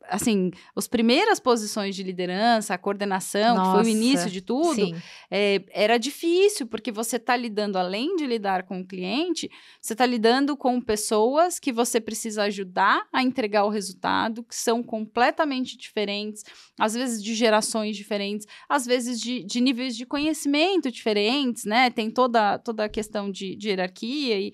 assim, as primeiras posições de liderança, a coordenação, que foi o início de tudo, era difícil, porque você está lidando, além de lidar com o cliente, você está lidando com pessoas que você precisa ajudar a entregar o resultado, que são completamente diferentes, às vezes de gerações diferentes, às vezes de níveis de conhecimento diferentes, né? Tem toda a questão de hierarquia e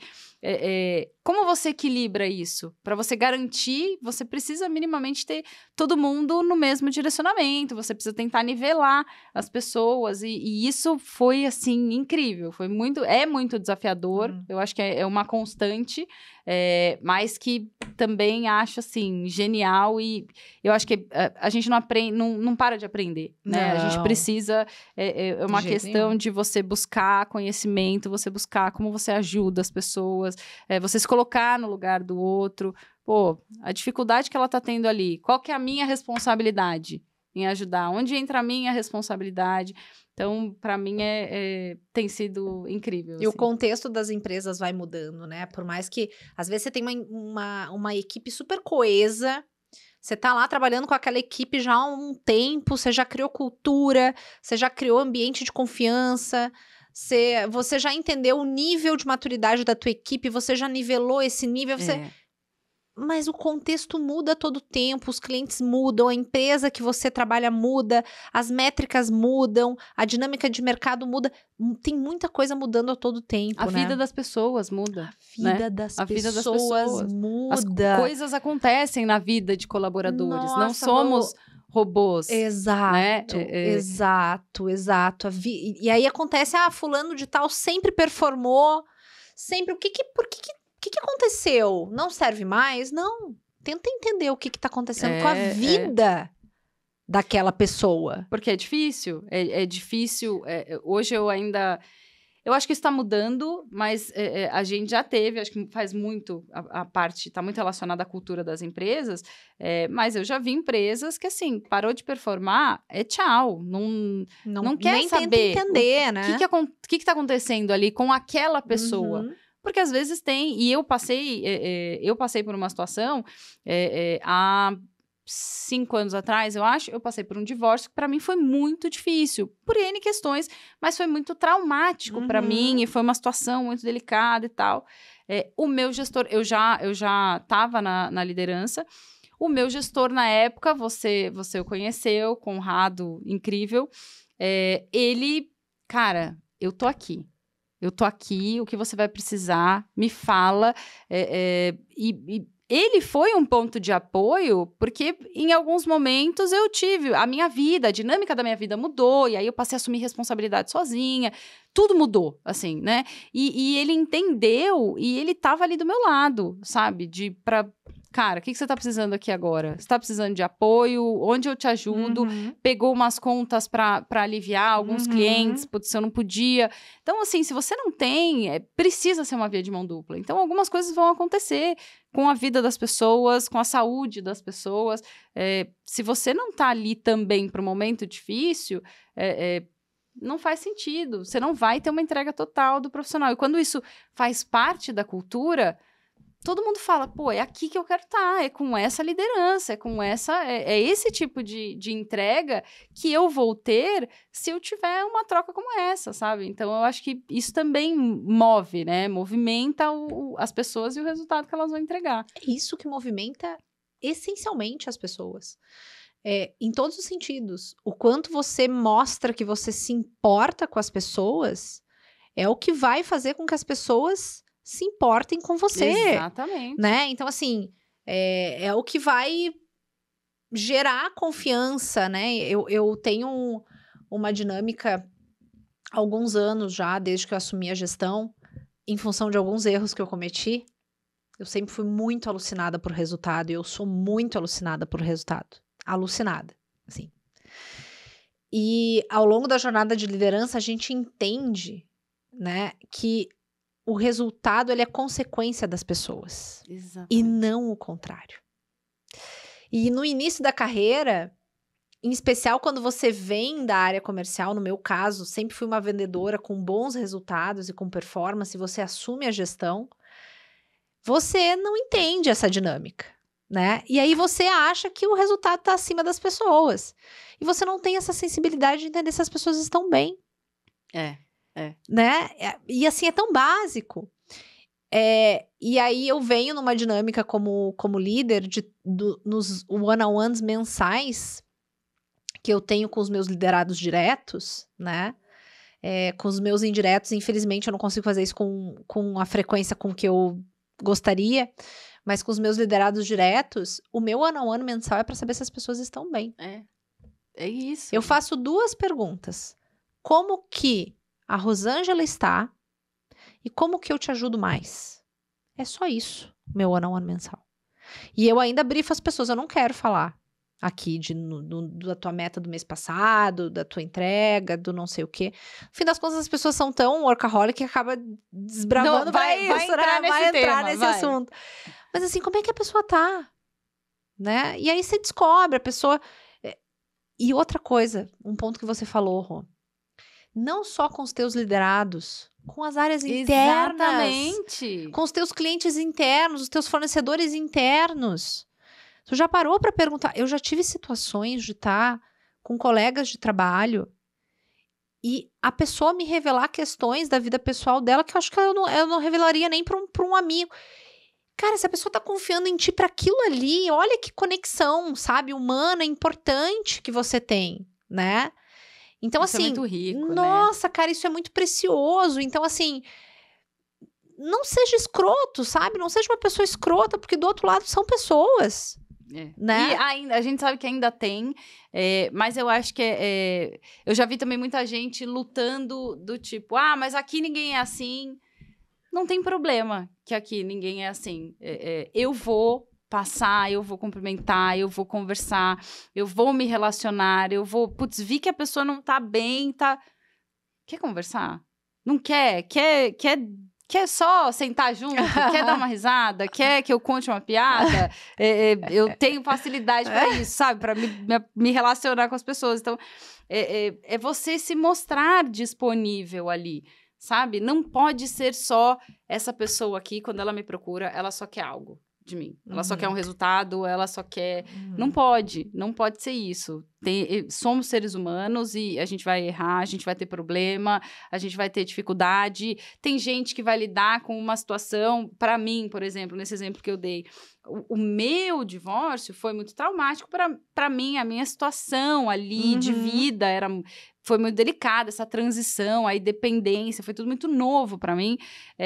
como você equilibra isso? Para você garantir, você precisa minimamente ter todo mundo no mesmo direcionamento, você precisa tentar nivelar as pessoas, e isso foi, assim, incrível, é muito desafiador, eu acho que é uma constante, mas que também acho, assim, genial, e eu acho que a gente não aprende, não para de aprender, né? A gente precisa, é uma questão de você buscar conhecimento, você buscar como você ajuda as pessoas, você se colocar no lugar do outro. Pô, a dificuldade que ela tá tendo ali, qual que é a minha responsabilidade em ajudar? Onde entra a minha responsabilidade? Então, para mim, tem sido incrível. E assim, o contexto das empresas vai mudando, né? Por mais que, às vezes, você tem uma equipe super coesa, você tá lá trabalhando com aquela equipe já há um tempo, você já criou cultura, você já criou ambiente de confiança, você já entendeu o nível de maturidade da tua equipe, você já nivelou esse nível, Mas o contexto muda todo o tempo, os clientes mudam, a empresa que você trabalha muda, as métricas mudam, a dinâmica de mercado muda, tem muita coisa mudando a todo tempo, A vida das pessoas muda. A vida das pessoas muda. As coisas acontecem na vida de colaboradores, não somos robôs. Exato, né? Exato. E aí acontece, fulano de tal sempre performou, sempre, por que aconteceu? Não serve mais? Não, tenta entender o que tá acontecendo com a vida daquela pessoa. Porque é difícil, difícil, hoje eu acho que isso está mudando, mas a gente já teve, acho que faz muito, a parte está muito relacionada à cultura das empresas, mas eu já vi empresas que, assim, parou de performar, tchau, não quer nem saber. Tenta entender, né? O que está acontecendo ali com aquela pessoa? Porque às vezes tem, e eu passei por uma situação há 5 anos atrás, eu acho, eu passei por um divórcio que para mim foi muito difícil, por N questões, mas foi muito traumático para mim, e foi uma situação muito delicada e tal. O meu gestor, eu já estava na liderança, o meu gestor na época, você o conheceu, Conrado, incrível, ele, cara, eu tô aqui, o que você vai precisar, me fala, e ele foi um ponto de apoio, porque em alguns momentos eu tive a dinâmica da minha vida mudou, e aí eu passei a assumir responsabilidade sozinha, tudo mudou, assim, né? E ele entendeu, e ele tava ali do meu lado, sabe? Cara, o que você tá precisando aqui agora? Você tá precisando de apoio? Onde eu te ajudo? Pegou umas contas para aliviar alguns clientes, putz, eu não podia. Então, assim, se você não tem, precisa ser uma via de mão dupla. Então, algumas coisas vão acontecer com a vida das pessoas, com a saúde das pessoas. Se você não tá ali também para um momento difícil, não faz sentido. Você não vai ter uma entrega total do profissional. E quando isso faz parte da cultura, todo mundo fala, pô, é aqui que eu quero estar, é com essa liderança, é esse tipo de entrega que eu vou ter se eu tiver uma troca como essa, sabe? Então, eu acho que isso também move, né? Movimenta as pessoas e o resultado que elas vão entregar. É isso que movimenta essencialmente as pessoas. Em todos os sentidos. O quanto você mostra que você se importa com as pessoas é o que vai fazer com que as pessoas se importem com você. Exatamente. Né? Então, assim, é o que vai gerar confiança, né? Eu tenho uma dinâmica há alguns anos já, desde que eu assumi a gestão, em função de alguns erros que eu cometi. Eu sempre fui muito alucinada por resultado, e eu sou muito alucinada por resultado. Alucinada, assim. E ao longo da jornada de liderança, a gente entende, né, que o resultado ele é consequência das pessoas. Exatamente. E não o contrário. E no início da carreira, em especial quando você vem da área comercial, no meu caso, sempre fui uma vendedora com bons resultados e com performance, e você assume a gestão, você não entende essa dinâmica, né? E aí você acha que o resultado está acima das pessoas. E você não tem essa sensibilidade de entender se as pessoas estão bem. Né? E assim, é tão básico. E aí eu venho numa dinâmica como líder nos one-on-ones mensais que eu tenho com os meus liderados diretos, né? Com os meus indiretos, infelizmente eu não consigo fazer isso com a frequência com que eu gostaria, mas com os meus liderados diretos, o meu one-on-one mensal é para saber se as pessoas estão bem. É isso. Eu faço 2 perguntas. Como que a Rosângela está e como que eu te ajudo mais? É só isso, meu one-on-one mensal. E eu ainda brifo as pessoas, eu não quero falar aqui da tua meta do mês passado, da tua entrega, do não sei o quê. No fim das contas, as pessoas são tão workaholic que acaba desbravando vai entrar nesse assunto. Mas assim, como é que a pessoa tá? Né? E aí você descobre a pessoa... E outra coisa, um ponto que você falou, Rô. Não só com os teus liderados, com as áreas internas. Exatamente. Com os teus clientes internos, os teus fornecedores internos. Tu já parou para perguntar? Eu já tive situações de estar com colegas de trabalho e a pessoa me revelar questões da vida pessoal dela que eu acho que eu não revelaria nem para um amigo. Cara, se a pessoa tá confiando em ti para aquilo ali, olha que conexão, sabe, humana, importante que você tem, né? Então, isso assim, é muito rico, nossa, cara, isso é muito precioso. Então, assim, não seja escroto, sabe? Não seja uma pessoa escrota, porque do outro lado são pessoas. Né? E ainda, a gente sabe que ainda tem, mas eu acho que eu já vi também muita gente lutando do tipo, mas aqui ninguém é assim. Não tem problema que aqui ninguém é assim. Eu vou passar, eu vou cumprimentar, eu vou conversar, eu vou me relacionar, eu vou... Putz, vi que a pessoa não tá bem, tá... Quer conversar? Não quer? Quer só sentar junto? Quer dar uma risada? Quer que eu conte uma piada? Eu tenho facilidade para isso, sabe? Para me relacionar com as pessoas. Então, é você se mostrar disponível ali, sabe? Não pode ser só essa pessoa aqui, quando ela me procura, ela só quer algo de mim. Ela só quer um resultado, ela só quer... Não pode ser isso. Somos seres humanos e a gente vai errar, a gente vai ter problema, a gente vai ter dificuldade. Tem gente que vai lidar com uma situação, para mim, por exemplo, nesse exemplo que eu dei, o meu divórcio foi muito traumático para mim, a minha situação ali de vida foi muito delicada, essa transição, a independência, foi tudo muito novo para mim.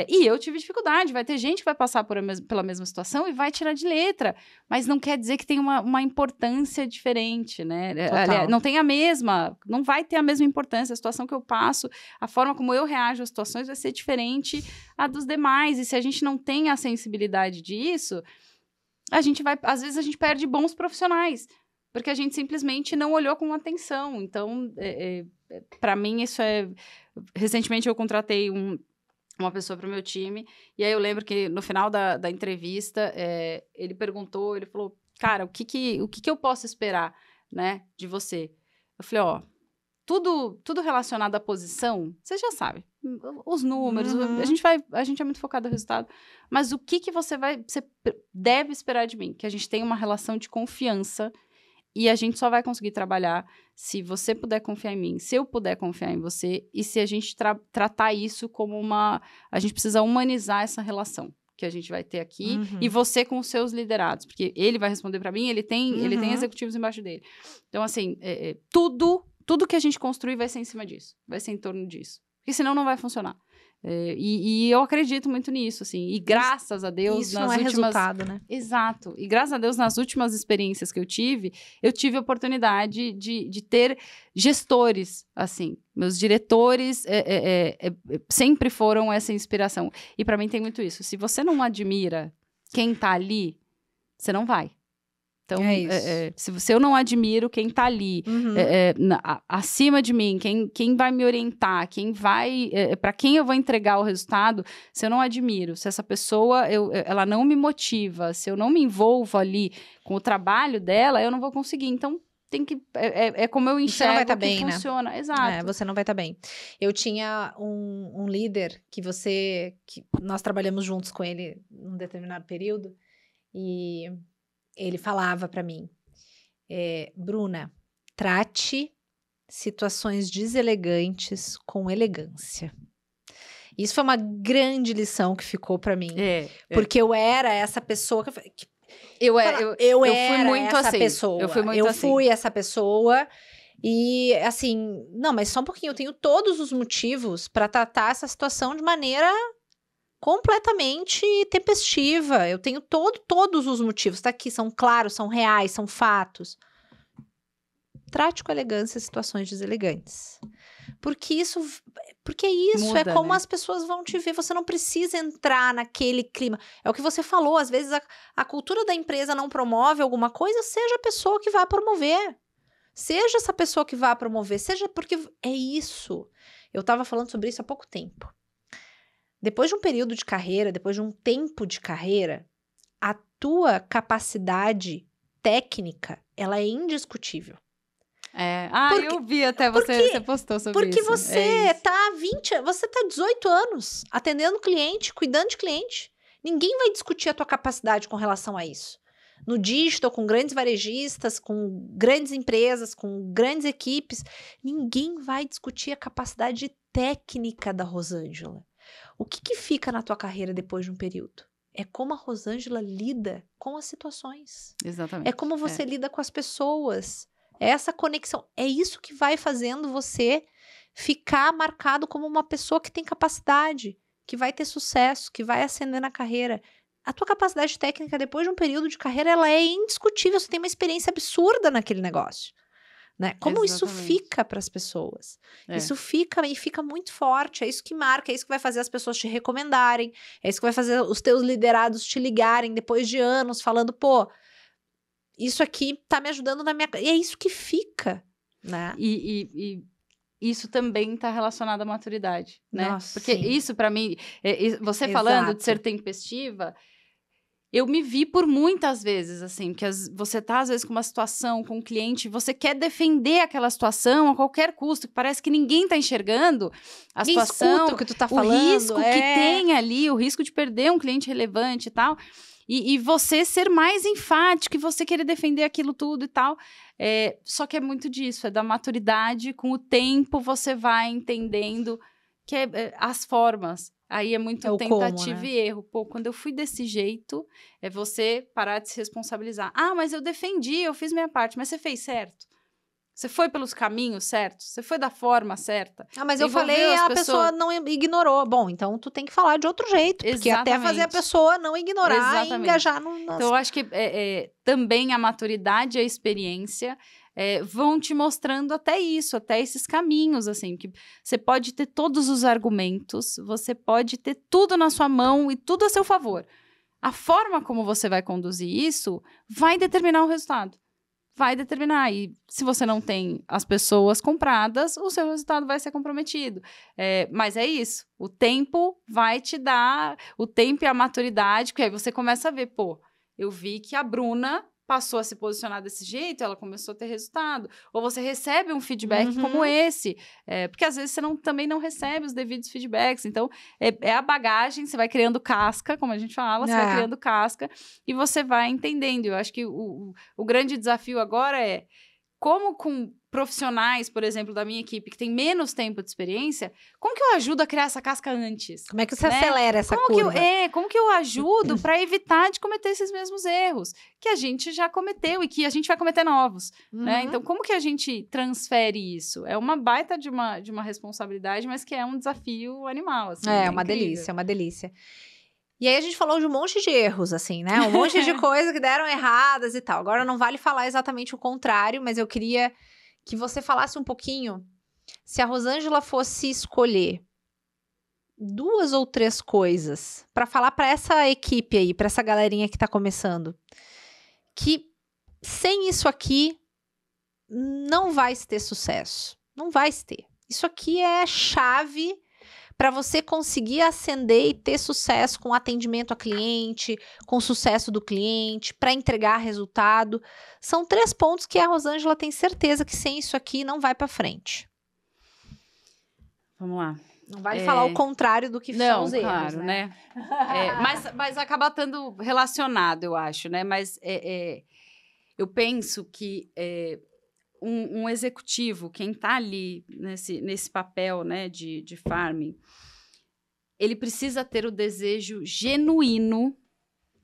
E eu tive dificuldade. Vai ter gente que vai passar pela mesma situação e vai tirar de letra. Mas não quer dizer que tem uma importância diferente, né? Aliás, não tem a mesma, não vai ter a mesma importância. A situação que eu passo, a forma como eu reajo às situações vai ser diferente a dos demais. E se a gente não tem a sensibilidade disso, às vezes a gente perde bons profissionais. Porque a gente simplesmente não olhou com atenção. Então, para mim, isso é... Recentemente, eu contratei uma pessoa para o meu time. E aí, eu lembro que, no final da entrevista, ele perguntou, ele falou, cara, o que eu posso esperar, né, de você? Eu falei, tudo relacionado à posição, você já sabe. Os números, a gente é muito focado no resultado. Mas o que você deve esperar de mim? Que a gente tenha uma relação de confiança. E a gente só vai conseguir trabalhar se você puder confiar em mim, se eu puder confiar em você, e se a gente tratar isso como a gente precisa humanizar essa relação que a gente vai ter aqui, e você com os seus liderados, porque ele vai responder para mim, ele tem executivos embaixo dele. Então, assim, tudo que a gente construir vai ser em cima disso, vai ser em torno disso, porque senão não vai funcionar. E eu acredito muito nisso, assim. E graças a Deus, isso não é resultado, né? Exato. E graças a Deus, nas últimas experiências que eu tive a oportunidade de ter gestores, assim. Meus diretores sempre foram essa inspiração. E para mim tem muito isso. Se você não admira quem tá ali, você não vai. Então, se eu não admiro quem tá ali, acima de mim, quem vai me orientar, para quem eu vou entregar o resultado, se eu não admiro, se essa pessoa, ela não me motiva, se eu não me envolvo ali com o trabalho dela, eu não vou conseguir. Então, tem que... como eu enxergo você não vai que bem, funciona. Né? Exato. Você não vai estar bem. Eu tinha um líder que nós trabalhamos juntos com ele num determinado período, e ele falava para mim, Bruna, trate situações deselegantes com elegância. Isso foi uma grande lição que ficou para mim, porque eu era essa pessoa eu fui muito essa assim. Pessoa. Eu fui essa pessoa. E assim, não, mas só um pouquinho, eu tenho todos os motivos para tratar essa situação de maneira completamente tempestiva. Eu tenho todos os motivos, tá aqui, são claros, são reais, são fatos. Trate com elegância situações deselegantes. Porque isso muda, é como, né? As pessoas vão te ver, você não precisa entrar naquele clima. É o que você falou, às vezes a cultura da empresa não promove alguma coisa, seja a pessoa que vai promover. Seja essa pessoa que vai promover, seja porque é isso. Eu estava falando sobre isso há pouco tempo. Depois de um período de carreira, depois de um tempo de carreira, a tua capacidade técnica, ela é indiscutível. Eu vi até você postou sobre isso. Porque você tá 18 anos atendendo cliente, cuidando de cliente. Ninguém vai discutir a tua capacidade com relação a isso. No digital, com grandes varejistas, com grandes empresas, com grandes equipes, ninguém vai discutir a capacidade técnica da Rosângela. O que fica na tua carreira depois de um período? É como a Rosângela lida com as situações. Exatamente. É como você lida com as pessoas. É essa conexão. É isso que vai fazendo você ficar marcado como uma pessoa que tem capacidade, que vai ter sucesso, que vai ascender na carreira. A tua capacidade técnica depois de um período de carreira, ela é indiscutível. Você tem uma experiência absurda naquele negócio. Né? Como isso fica para as pessoas? Isso fica muito forte, é isso que marca, é isso que vai fazer as pessoas te recomendarem, é isso que vai fazer os teus liderados te ligarem depois de anos, falando, pô, isso aqui tá me ajudando na minha... E é isso que fica, né? E isso também está relacionado à maturidade, né? Nossa, porque sim. Isso, para mim, você falando de ser tempestiva... Eu me vi por muitas vezes, assim, que você tá, às vezes, com uma situação, com um cliente, você quer defender aquela situação a qualquer custo, que parece que ninguém tá enxergando a situação, escuta o que tu tá falando, o risco que tem ali, o risco de perder um cliente relevante e tal, e você ser mais enfático, e você querer defender aquilo tudo e tal. Só que é muito disso, é da maturidade, com o tempo você vai entendendo que as formas. Aí é muito tentativa e erro. Pô, quando eu fui desse jeito, é você parar de se responsabilizar. Mas eu defendi, eu fiz minha parte. Mas você fez certo? Você foi pelos caminhos certos? Você foi da forma certa? Mas eu falei e a pessoa não ignorou. Bom, então tu tem que falar de outro jeito. Porque até fazer a pessoa não ignorar e engajar no... Então, eu acho que também a maturidade e a experiência... vão te mostrando até isso, até esses caminhos, assim, que você pode ter todos os argumentos, você pode ter tudo na sua mão e tudo a seu favor. A forma como você vai conduzir isso vai determinar o resultado. Vai determinar. E se você não tem as pessoas compradas, o seu resultado vai ser comprometido. Mas é isso. O tempo vai te dar, o tempo e a maturidade, porque aí você começa a ver, pô, eu vi que a Bruna passou a se posicionar desse jeito, ela começou a ter resultado. Ou você recebe um feedback como esse. Porque às vezes você também não recebe os devidos feedbacks. Então, é a bagagem, você vai criando casca, como a gente fala, você vai criando casca e você vai entendendo. Eu acho que o grande desafio agora é como com profissionais, por exemplo, da minha equipe, que tem menos tempo de experiência, como que eu ajudo a criar essa casca antes? Como é que você acelera essa curva? Como que eu ajudo para evitar de cometer esses mesmos erros que a gente já cometeu e que a gente vai cometer novos, né? Então, como que a gente transfere isso? É uma baita de uma responsabilidade, mas que é um desafio animal, assim. É uma delícia, é uma delícia. E aí a gente falou de um monte de erros, assim, né? Um monte de coisas que deram erradas e tal. Agora não vale falar exatamente o contrário, mas eu queria que você falasse um pouquinho se a Rosângela fosse escolher 2 ou 3 coisas para falar para essa equipe aí, para essa galerinha que tá começando, que sem isso aqui não vai ter sucesso. Não vai ter. Isso aqui é chave para você conseguir ascender e ter sucesso com atendimento a cliente, com sucesso do cliente, para entregar resultado. São 3 pontos que a Rosângela tem certeza que sem isso aqui não vai para frente. Vamos lá. Não vale falar o contrário do que são os erros, claro, né? Mas acaba estando relacionado, eu acho, né? Mas eu penso que um executivo, quem está ali nesse papel, né, de farming, ele precisa ter o desejo genuíno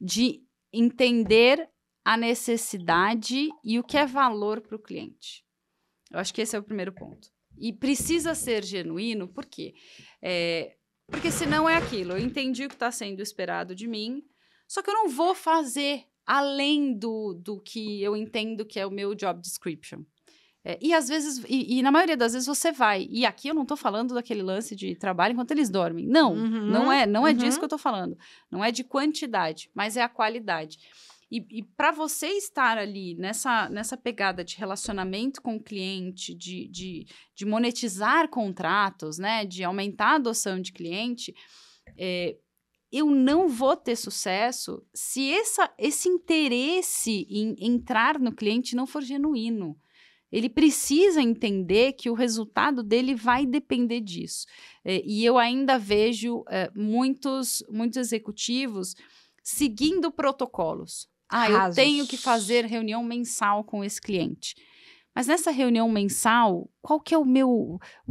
de entender a necessidade e o que é valor para o cliente. Eu acho que esse é o primeiro ponto. E precisa ser genuíno, por quê? Porque senão é aquilo, eu entendi o que está sendo esperado de mim, só que eu não vou fazer além do que eu entendo que é o meu job description. E às vezes, e na maioria das vezes você vai. E aqui eu não estou falando daquele lance de trabalho enquanto eles dormem. Não, não é disso que eu estou falando. Não é de quantidade, mas é a qualidade. E para você estar ali nessa pegada de relacionamento com o cliente, de monetizar contratos, né, de aumentar a adoção de cliente, eu não vou ter sucesso se esse interesse em entrar no cliente não for genuíno. Ele precisa entender que o resultado dele vai depender disso. E eu ainda vejo muitos executivos seguindo protocolos. Eu tenho que fazer reunião mensal com esse cliente. Mas nessa reunião mensal, qual que é o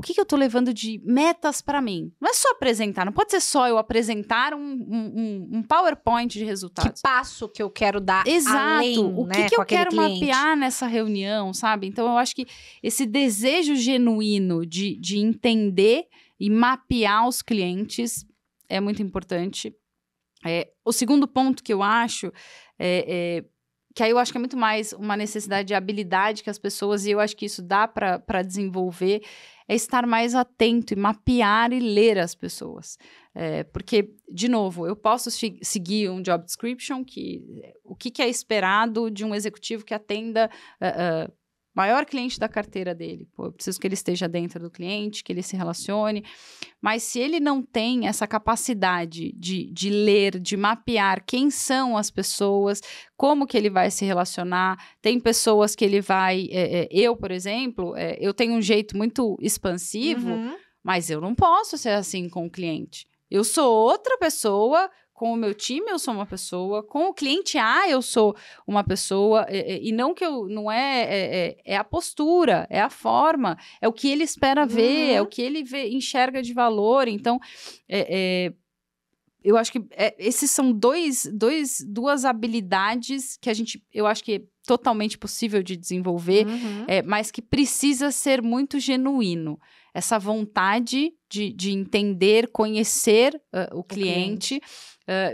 que eu estou levando de metas para mim? Não é só apresentar, não pode ser só eu apresentar um PowerPoint de resultados. Que passo que eu quero dar além, o que eu quero mapear nessa reunião, sabe? Então, eu acho que esse desejo genuíno de entender e mapear os clientes é muito importante. O segundo ponto que eu acho que aí eu acho que é muito mais uma necessidade de habilidade que as pessoas, e eu acho que isso dá para desenvolver, é estar mais atento e mapear e ler as pessoas. Porque, de novo, eu posso seguir um job description, o que é esperado de um executivo que atenda maior cliente da carteira dele. Eu preciso que ele esteja dentro do cliente, que ele se relacione. Mas se ele não tem essa capacidade de ler, de mapear quem são as pessoas, como que ele vai se relacionar, tem pessoas que ele vai... eu, por exemplo, eu tenho um jeito muito expansivo, mas eu não posso ser assim com o cliente. Eu sou outra pessoa... Com o meu time, eu sou uma pessoa. Com o cliente A, eu sou uma pessoa. E não que eu... Não é a postura, é a forma. É o que ele espera ver, é o que ele enxerga de valor. Então, eu acho que esses são duas habilidades que eu acho que é totalmente possível de desenvolver, mas que precisa ser muito genuíno. Essa vontade de entender, conhecer o cliente.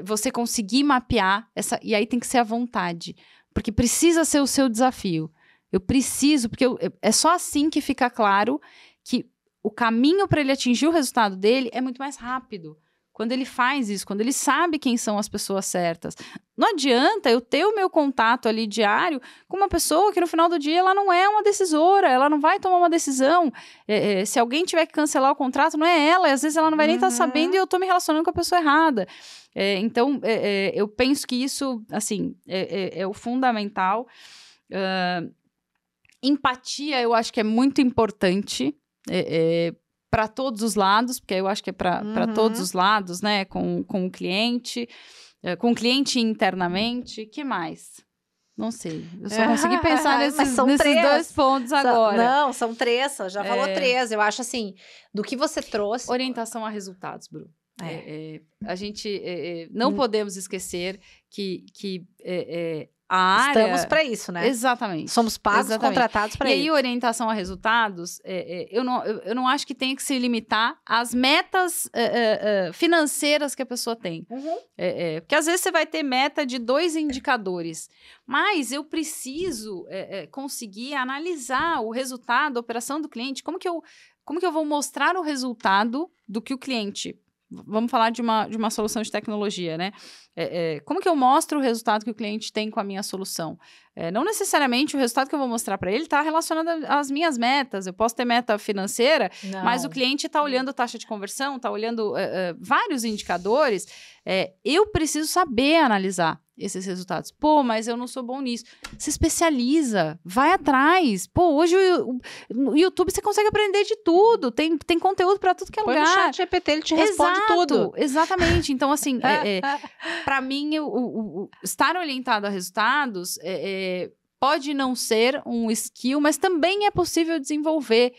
Você conseguir mapear e aí tem que ser a vontade, porque precisa ser o seu desafio. Eu preciso, porque é só assim que fica claro que o caminho para ele atingir o resultado dele é muito mais rápido. Quando ele faz isso, quando ele sabe quem são as pessoas certas. Não adianta eu ter o meu contato ali diário com uma pessoa que no final do dia ela não é uma decisora, ela não vai tomar uma decisão. Se alguém tiver que cancelar o contrato, não é ela, e às vezes ela não vai nem estar sabendo e eu estou me relacionando com a pessoa errada. Então, eu penso que isso, assim, é o fundamental. Empatia, eu acho que é muito importante, para todos os lados, porque eu acho que é para todos os lados, né? Com o cliente internamente. Que mais? Não sei. Eu só consegui pensar nesses são nesses três. 2 pontos agora. Não, são 3, já falou 3. Eu acho assim, do que você trouxe... Orientação a resultados, Bru. A gente não podemos esquecer que a área... Estamos para isso, né? Exatamente. Somos pagos, contratados para isso. E aí, orientação a resultados, eu não acho que tenha que se limitar às metas financeiras que a pessoa tem. Porque às vezes você vai ter meta de 2 indicadores, mas eu preciso conseguir analisar o resultado, a operação do cliente. Como que eu vou mostrar o resultado do que o cliente... Vamos falar de uma solução de tecnologia, né? Como que eu mostro o resultado que o cliente tem com a minha solução? Não necessariamente o resultado que eu vou mostrar para ele está relacionado às minhas metas. Eu posso ter meta financeira, mas o cliente está olhando taxa de conversão, está olhando vários indicadores. Eu preciso saber analisar esses resultados. Pô, mas eu não sou bom nisso. Se especializa, vai atrás. Pô, hoje no YouTube você consegue aprender de tudo. Tem conteúdo para tudo que é lugar. Põe no chat GPT, ele te responde tudo. Exatamente. Então, assim, para mim, estar orientado a resultados pode não ser um skill, mas também é possível desenvolver.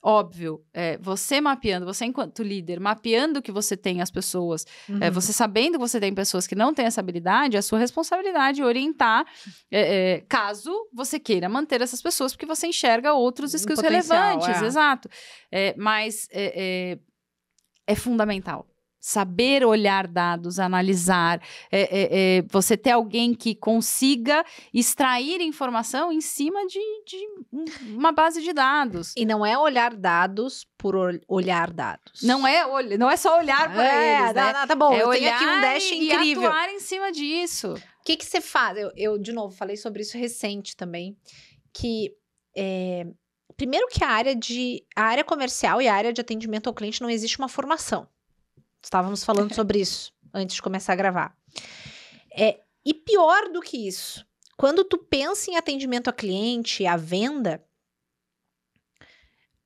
Óbvio, você mapeando, você enquanto líder, mapeando que você tem as pessoas, você sabendo que você tem pessoas que não têm essa habilidade, é a sua responsabilidade orientar, caso você queira manter essas pessoas, porque você enxerga outros skills relevantes, exato. Mas é fundamental. Saber olhar dados, analisar, você ter alguém que consiga extrair informação em cima de uma base de dados. E não é olhar dados por olhar dados. Não é só olhar para eles, né? Tá bom, eu tenho aqui um dash incrível. E atuar em cima disso. O que você faz? Eu, de novo, falei sobre isso recente também, que... primeiro que a área comercial e a área de atendimento ao cliente não existe uma formação. Estávamos falando sobre isso antes de começar a gravar. E pior do que isso, quando tu pensa em atendimento a cliente, a venda,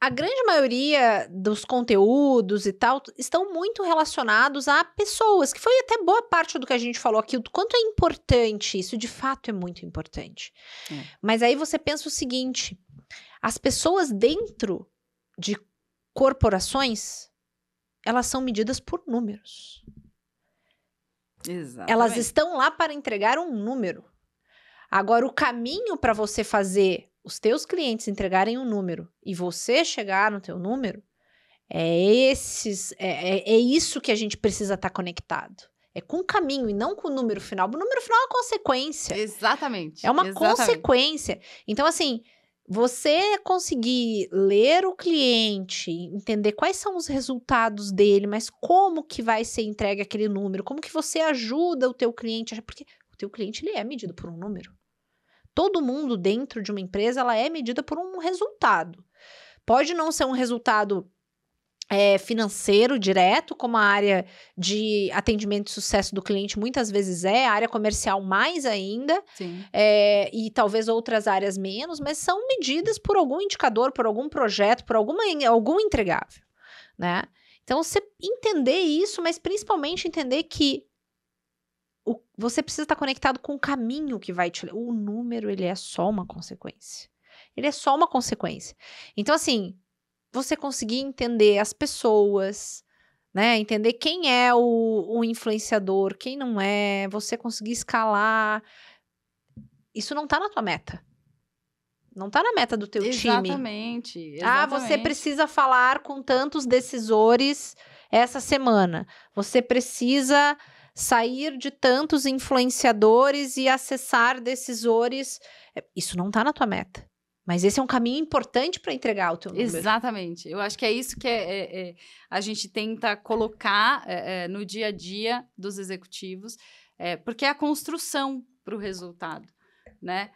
a grande maioria dos conteúdos e tal estão muito relacionados a pessoas, que foi até boa parte do que a gente falou aqui, o quanto é importante, isso de fato é muito importante. Mas aí você pensa o seguinte, as pessoas dentro de corporações, elas são medidas por números. Exatamente. Elas estão lá para entregar um número. Agora, o caminho para você fazer os teus clientes entregarem um número e você chegar no teu número, é isso que a gente precisa estar conectado. É com o caminho e não com o número final. O número final é uma consequência. Exatamente. É uma consequência. Então, assim... Você conseguir ler o cliente, entender quais são os resultados dele, mas como que vai ser entregue aquele número, como que você ajuda o teu cliente, porque o teu cliente ele é medido por um número. Todo mundo dentro de uma empresa, ela é medida por um resultado. Pode não ser um resultado financeiro direto, como a área de atendimento e sucesso do cliente muitas vezes a área comercial mais ainda, Sim. E talvez outras áreas menos, mas são medidas por algum indicador, por algum projeto, por algum entregável, né? Então, você entender isso, mas principalmente entender que você precisa estar conectado com o caminho que vai te... O número, ele é só uma consequência. Ele é só uma consequência. Então, assim... Você conseguir entender as pessoas, né? Entender quem é o influenciador, quem não é, você conseguir escalar. Isso não tá na tua meta. Não tá na meta do teu time. Exatamente. Você precisa falar com tantos decisores essa semana. Você precisa sair de tantos influenciadores e acessar decisores. Isso não tá na tua meta. Mas esse é um caminho importante para entregar o teu número. Exatamente. Eu acho que é isso que a gente tenta colocar no dia a dia dos executivos, porque é a construção para o resultado, né?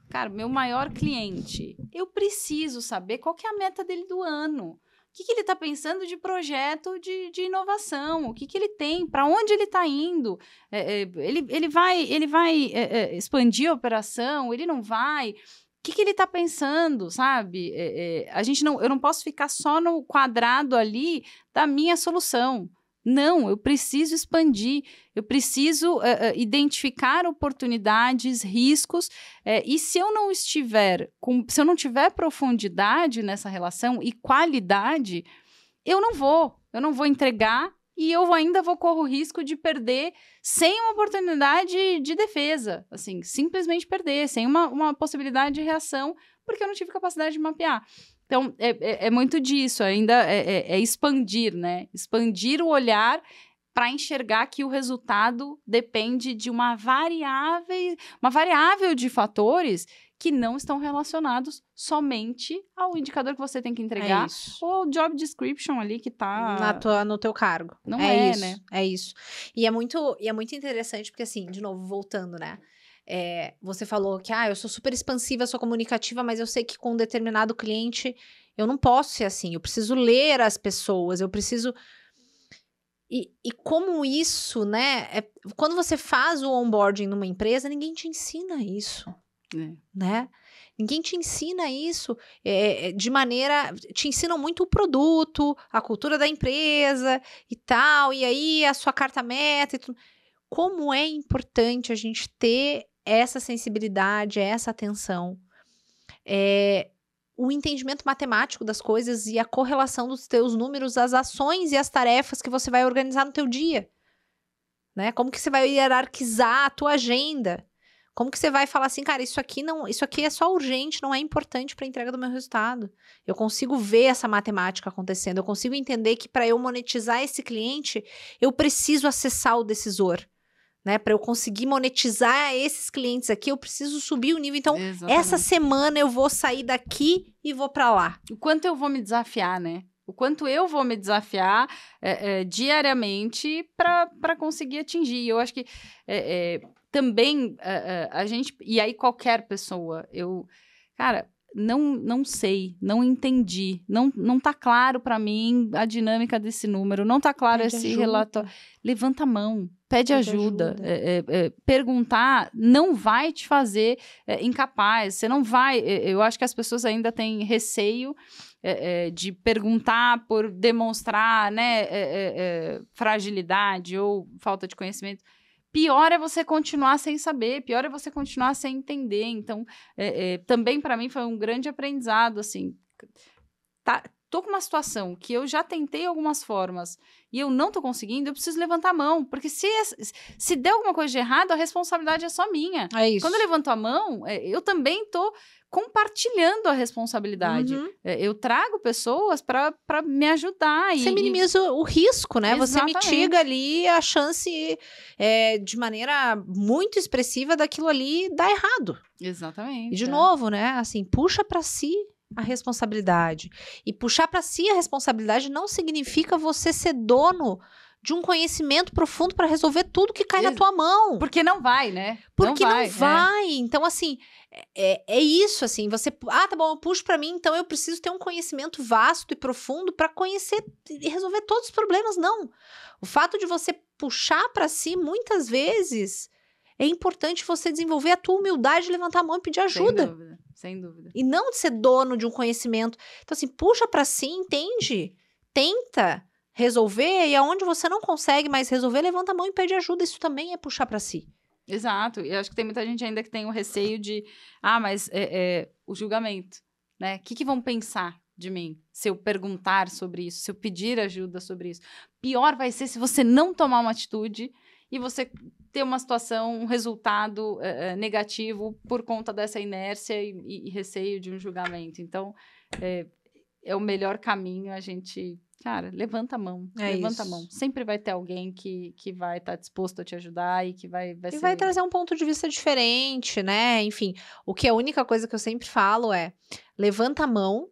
Cara, meu maior cliente, eu preciso saber qual que é a meta dele do ano. O que ele está pensando de projeto de inovação? O que ele tem? Para onde ele está indo? Ele vai expandir a operação? Ele não vai... O que ele está pensando, sabe? Eu não posso ficar só no quadrado ali da minha solução. Não, eu preciso expandir, eu preciso identificar oportunidades, riscos, e se eu não tiver profundidade nessa relação e qualidade, eu não vou entregar e eu ainda vou correr o risco de perder sem uma oportunidade de defesa, assim, simplesmente perder, sem uma possibilidade de reação, porque eu não tive capacidade de mapear. Então, é muito disso, ainda é expandir, né? Expandir o olhar para enxergar que o resultado depende de uma variável de fatores que não estão relacionados somente ao indicador que você tem que entregar ou ao job description ali que está no teu cargo. Não isso, né? É isso. E é muito interessante porque, assim, de novo, voltando, né? Você falou que eu sou super expansiva, sou comunicativa, mas eu sei que com um determinado cliente eu não posso ser assim. Eu preciso ler as pessoas, eu preciso... E como isso, né? Quando você faz o onboarding numa empresa, ninguém te ensina isso, né? Ninguém te ensina isso de maneira... Te ensinam muito o produto, a cultura da empresa e tal, e aí a sua carta meta e tudo. Como é importante a gente ter essa sensibilidade, essa atenção, o entendimento matemático das coisas e a correlação dos teus números, as ações e as tarefas que você vai organizar no teu dia, né? Como que você vai hierarquizar a tua agenda? Como que você vai falar assim, cara, isso aqui é só urgente, não é importante para a entrega do meu resultado. Eu consigo ver essa matemática acontecendo, eu consigo entender que para eu monetizar esse cliente, eu preciso acessar o decisor. Né, para eu conseguir monetizar esses clientes aqui, eu preciso subir o nível. Então, essa semana eu vou sair daqui e vou para lá. O quanto eu vou me desafiar, né? O quanto eu vou me desafiar diariamente para conseguir atingir. Eu acho que também a gente... E aí, qualquer pessoa, cara... Não sei, não entendi, não tá claro para mim a dinâmica desse número, não tá claro esse relatório. Levanta a mão, pede ajuda. Perguntar não vai te fazer incapaz, você não vai... Eu acho que as pessoas ainda têm receio de perguntar por demonstrar, né, fragilidade ou falta de conhecimento. Pior é você continuar sem saber, pior é você continuar sem entender. Então, também para mim foi um grande aprendizado, assim. Tô com uma situação que eu já tentei algumas formas e eu não tô conseguindo, eu preciso levantar a mão, porque se der alguma coisa de errado, a responsabilidade é só minha. É isso. Quando eu levanto a mão, eu também tô compartilhando a responsabilidade. Eu trago pessoas para me ajudar. Você minimiza o risco, né? Exatamente. Você mitiga ali a chance de maneira muito expressiva daquilo ali dar errado. Exatamente. E de novo, né? Assim, puxa para si a responsabilidade. E puxar para si a responsabilidade não significa você ser dono de um conhecimento profundo para resolver tudo que cai na tua mão. Porque não vai, né? Porque não vai. Então, assim, é isso, assim, você... tá bom, eu puxo para mim, então eu preciso ter um conhecimento vasto e profundo para conhecer e resolver todos os problemas. Não. O fato de você puxar para si, muitas vezes, é importante você desenvolver a tua humildade de levantar a mão e pedir ajuda. Sem dúvida. E não de ser dono de um conhecimento. Então, assim, puxa para si, entende, tenta resolver, e aonde você não consegue mais resolver, levanta a mão e pede ajuda. Isso também é puxar para si. Exato. E acho que tem muita gente ainda que tem o receio de, mas o julgamento, né? O que vão pensar de mim se eu perguntar sobre isso, se eu pedir ajuda sobre isso? Pior vai ser se você não tomar uma atitude e você ter uma situação, um resultado negativo por conta dessa inércia e receio de um julgamento. Então, é o melhor caminho a gente... Cara, levanta a mão, levanta a mão. Sempre vai ter alguém que vai estar disposto a te ajudar e que vai trazer um ponto de vista diferente, né? Enfim, a única coisa que eu sempre falo é, levanta a mão,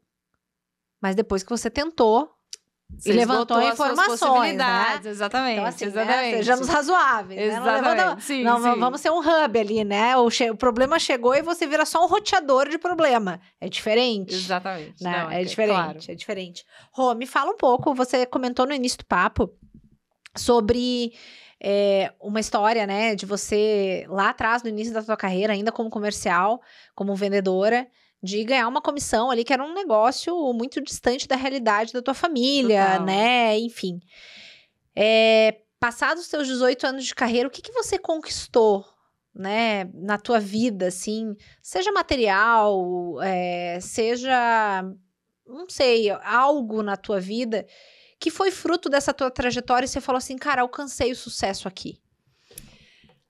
mas depois que você tentou, e levantou informações, né? Exatamente. Então, assim, exatamente. Né? Sejamos razoáveis. Exatamente. Né? Não, vamos ser um hub ali, né? O problema chegou e você vira só um roteador de problema. É diferente. Exatamente. Né? Não, é diferente, claro. É diferente. Rô, me fala um pouco, você comentou no início do papo sobre uma história, né? De você, lá atrás, no início da sua carreira, ainda como comercial, como vendedora, de ganhar uma comissão ali, que era um negócio muito distante da realidade da tua família, né? Enfim. Passados os teus 18 anos de carreira, o que você conquistou, né, na tua vida, assim, seja material, seja, não sei, algo na tua vida que foi fruto dessa tua trajetória e você falou assim, cara, alcancei o sucesso aqui.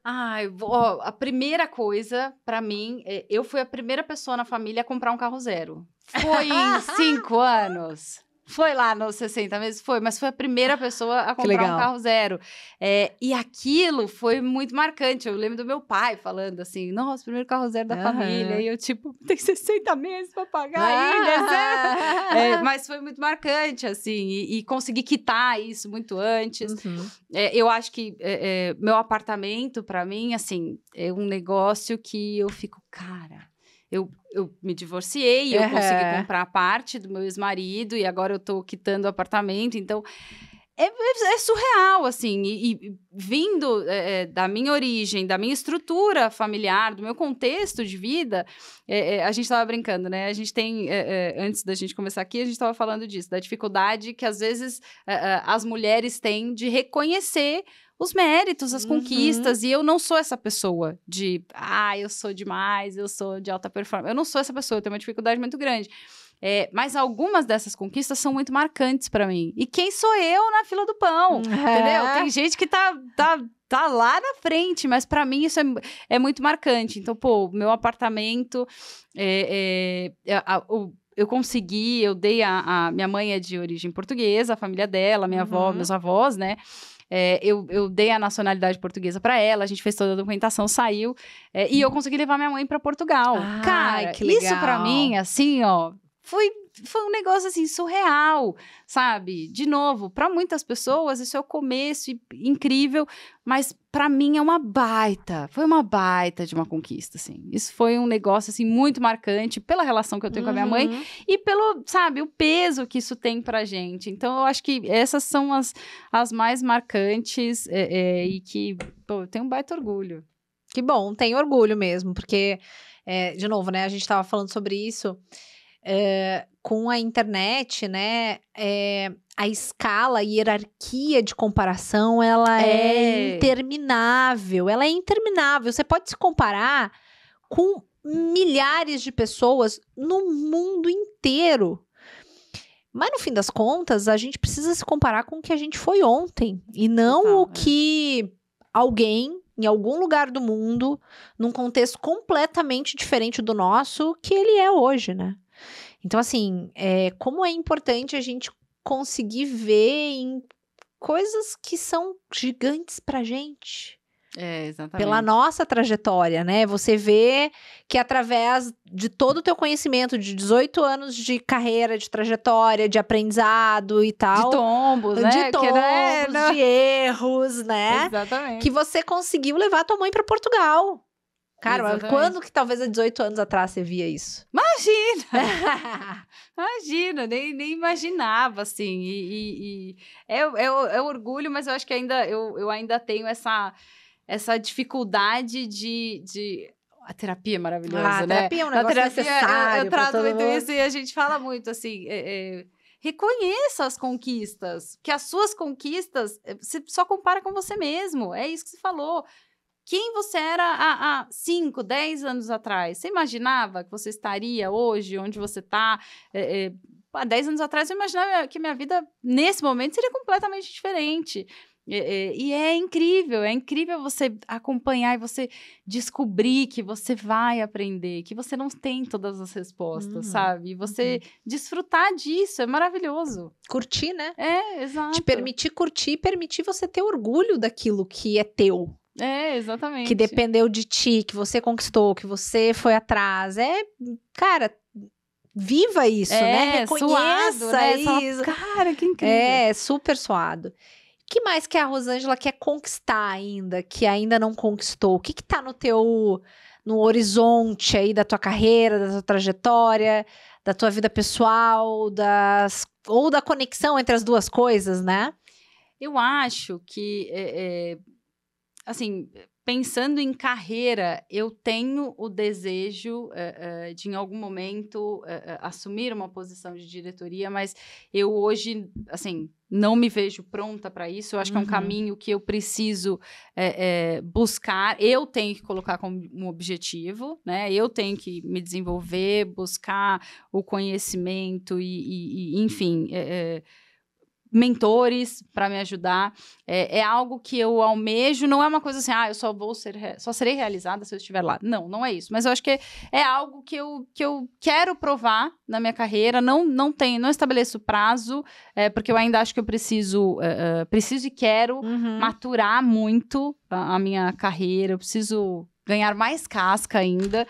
A primeira coisa, pra mim, eu fui a primeira pessoa na família a comprar um carro zero. Foi em 5 anos. Foi lá nos 60 meses? Foi, mas foi a primeira pessoa a comprar um carro zero. E aquilo foi muito marcante. Eu lembro do meu pai falando assim, nossa, primeiro carro zero da família. E eu, tipo, tem 60 meses pra pagar ainda, zero. Mas foi muito marcante, assim, e consegui quitar isso muito antes. Eu acho que meu apartamento, pra mim, assim, é um negócio que eu fico, cara... Eu me divorciei, eu consegui comprar parte do meu ex-marido e agora eu tô quitando o apartamento, então é surreal, assim, e vindo da minha origem, da minha estrutura familiar, do meu contexto de vida, a gente tava brincando, né? A gente tem, antes da gente começar aqui, a gente tava falando disso, da dificuldade que às vezes as mulheres têm de reconhecer os méritos, as conquistas, e eu não sou essa pessoa de, eu sou demais, eu sou de alta performance. Eu não sou essa pessoa, eu tenho uma dificuldade muito grande. Mas algumas dessas conquistas são muito marcantes pra mim. E quem sou eu na fila do pão? Entendeu? Tem gente que tá lá na frente, mas pra mim isso é muito marcante. Então, pô, meu apartamento, eu consegui, eu dei a minha mãe é de origem portuguesa, a família dela, minha avó, meus avós, né? Eu dei a nacionalidade portuguesa para ela, a gente fez toda a documentação, saiu, e eu consegui levar minha mãe para Portugal. Cara, que legal. Isso para mim, assim, ó, foi um negócio, assim, surreal, sabe? De novo, para muitas pessoas isso é o começo incrível, mas para mim foi uma baita de uma conquista, assim. Isso foi um negócio, assim, muito marcante pela relação que eu tenho com a minha mãe e pelo, sabe, o peso que isso tem pra gente. Então, eu acho que essas são as mais marcantes e que, pô, eu tenho um baita orgulho. Que bom, tem orgulho mesmo, porque, de novo, né, a gente tava falando sobre isso, com a internet, né, a escala, a hierarquia de comparação, ela é interminável, você pode se comparar com milhares de pessoas no mundo inteiro, mas no fim das contas, a gente precisa se comparar com o que a gente foi ontem, e não o que alguém em algum lugar do mundo, num contexto completamente diferente do nosso, que ele é hoje, né? Então, assim, como é importante a gente conseguir ver em coisas que são gigantes pra gente. Exatamente. Pela nossa trajetória, né? Você vê que através de todo o teu conhecimento, de 18 anos de carreira, de trajetória, de aprendizado e tal. De tombos, né? De tombos, de erros, né? Exatamente. Que você conseguiu levar a tua mãe pra Portugal. Cara, exatamente. Quando que talvez há 18 anos atrás você via isso? Imagina! Imagina, nem imaginava, assim. E é orgulho, mas eu acho que eu ainda tenho essa dificuldade de... A terapia é maravilhosa, né? A terapia é um negócio necessário. Eu trato muito isso e a gente fala muito, assim... reconheça as conquistas, que as suas conquistas você só compara com você mesmo. É isso que você falou. Quem você era há 5, 10 anos atrás? Você imaginava que você estaria hoje onde você está? Há 10 anos atrás, eu imaginava que minha vida, nesse momento, seria completamente diferente. E é incrível você acompanhar e você descobrir que você vai aprender, que você não tem todas as respostas, sabe? E você desfrutar disso, é maravilhoso. Curtir, né? Exato. Te permitir curtir e permitir você ter orgulho daquilo que é teu. Exatamente. Que dependeu de ti, que você conquistou, que você foi atrás. Cara, viva isso, né? Reconheça suado, né? isso. Cara, que incrível. Super suado. O que mais que a Rosângela quer conquistar ainda, que ainda não conquistou? O que tá no horizonte aí da tua carreira, da tua trajetória, da tua vida pessoal, ou da conexão entre as duas coisas, né? Eu acho que, assim, pensando em carreira, eu tenho o desejo de, em algum momento, assumir uma posição de diretoria, mas eu hoje, assim, não me vejo pronta para isso. Eu acho que é um caminho que eu preciso buscar. Eu tenho que colocar como um objetivo, né? Eu tenho que me desenvolver, buscar o conhecimento enfim, mentores para me ajudar. É algo que eu almejo, não é uma coisa assim, eu só serei realizada se eu estiver lá. Não, não é isso. Mas eu acho que é algo que eu quero provar na minha carreira. Não estabeleço prazo, porque eu ainda acho que eu preciso e quero maturar muito a minha carreira. Eu preciso ganhar mais casca ainda.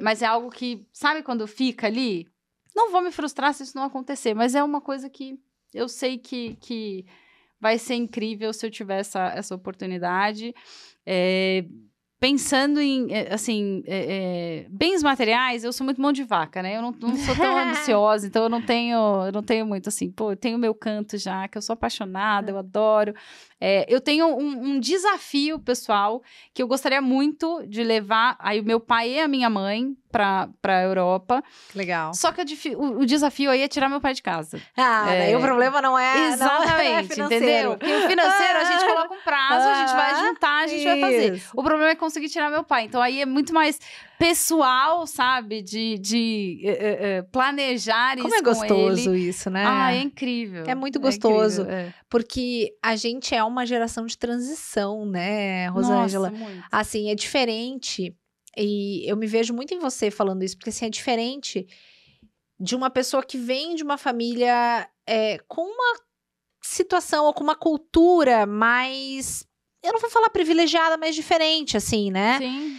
Mas é algo que, sabe quando fica ali? Não vou me frustrar se isso não acontecer, mas é uma coisa que eu sei que vai ser incrível se eu tiver essa oportunidade. Pensando em, assim, bens materiais, eu sou muito mão de vaca, né? Eu não sou tão ambiciosa, então eu não tenho muito, assim, eu tenho meu canto já, que eu sou apaixonada, eu adoro. Eu tenho um desafio pessoal que eu gostaria muito de levar aí o meu pai e a minha mãe para a Europa. Legal. Só que o desafio aí é tirar meu pai de casa. Daí o problema não é exatamente, não é entendeu? Porque o financeiro a gente coloca um prazo, a gente vai juntar, a gente vai fazer. O problema é conseguir tirar meu pai. Então aí é muito mais pessoal, sabe? De planejar Como isso é gostoso com ele. isso, né? É incrível. É muito gostoso. Incrível, porque a gente é uma geração de transição, né, Rosângela? Nossa, muito. Assim, é diferente. E eu me vejo muito em você falando isso, porque assim, é diferente de uma pessoa que vem de uma família com uma situação ou com uma cultura mais, eu não vou falar privilegiada, mas diferente, assim, né? Sim.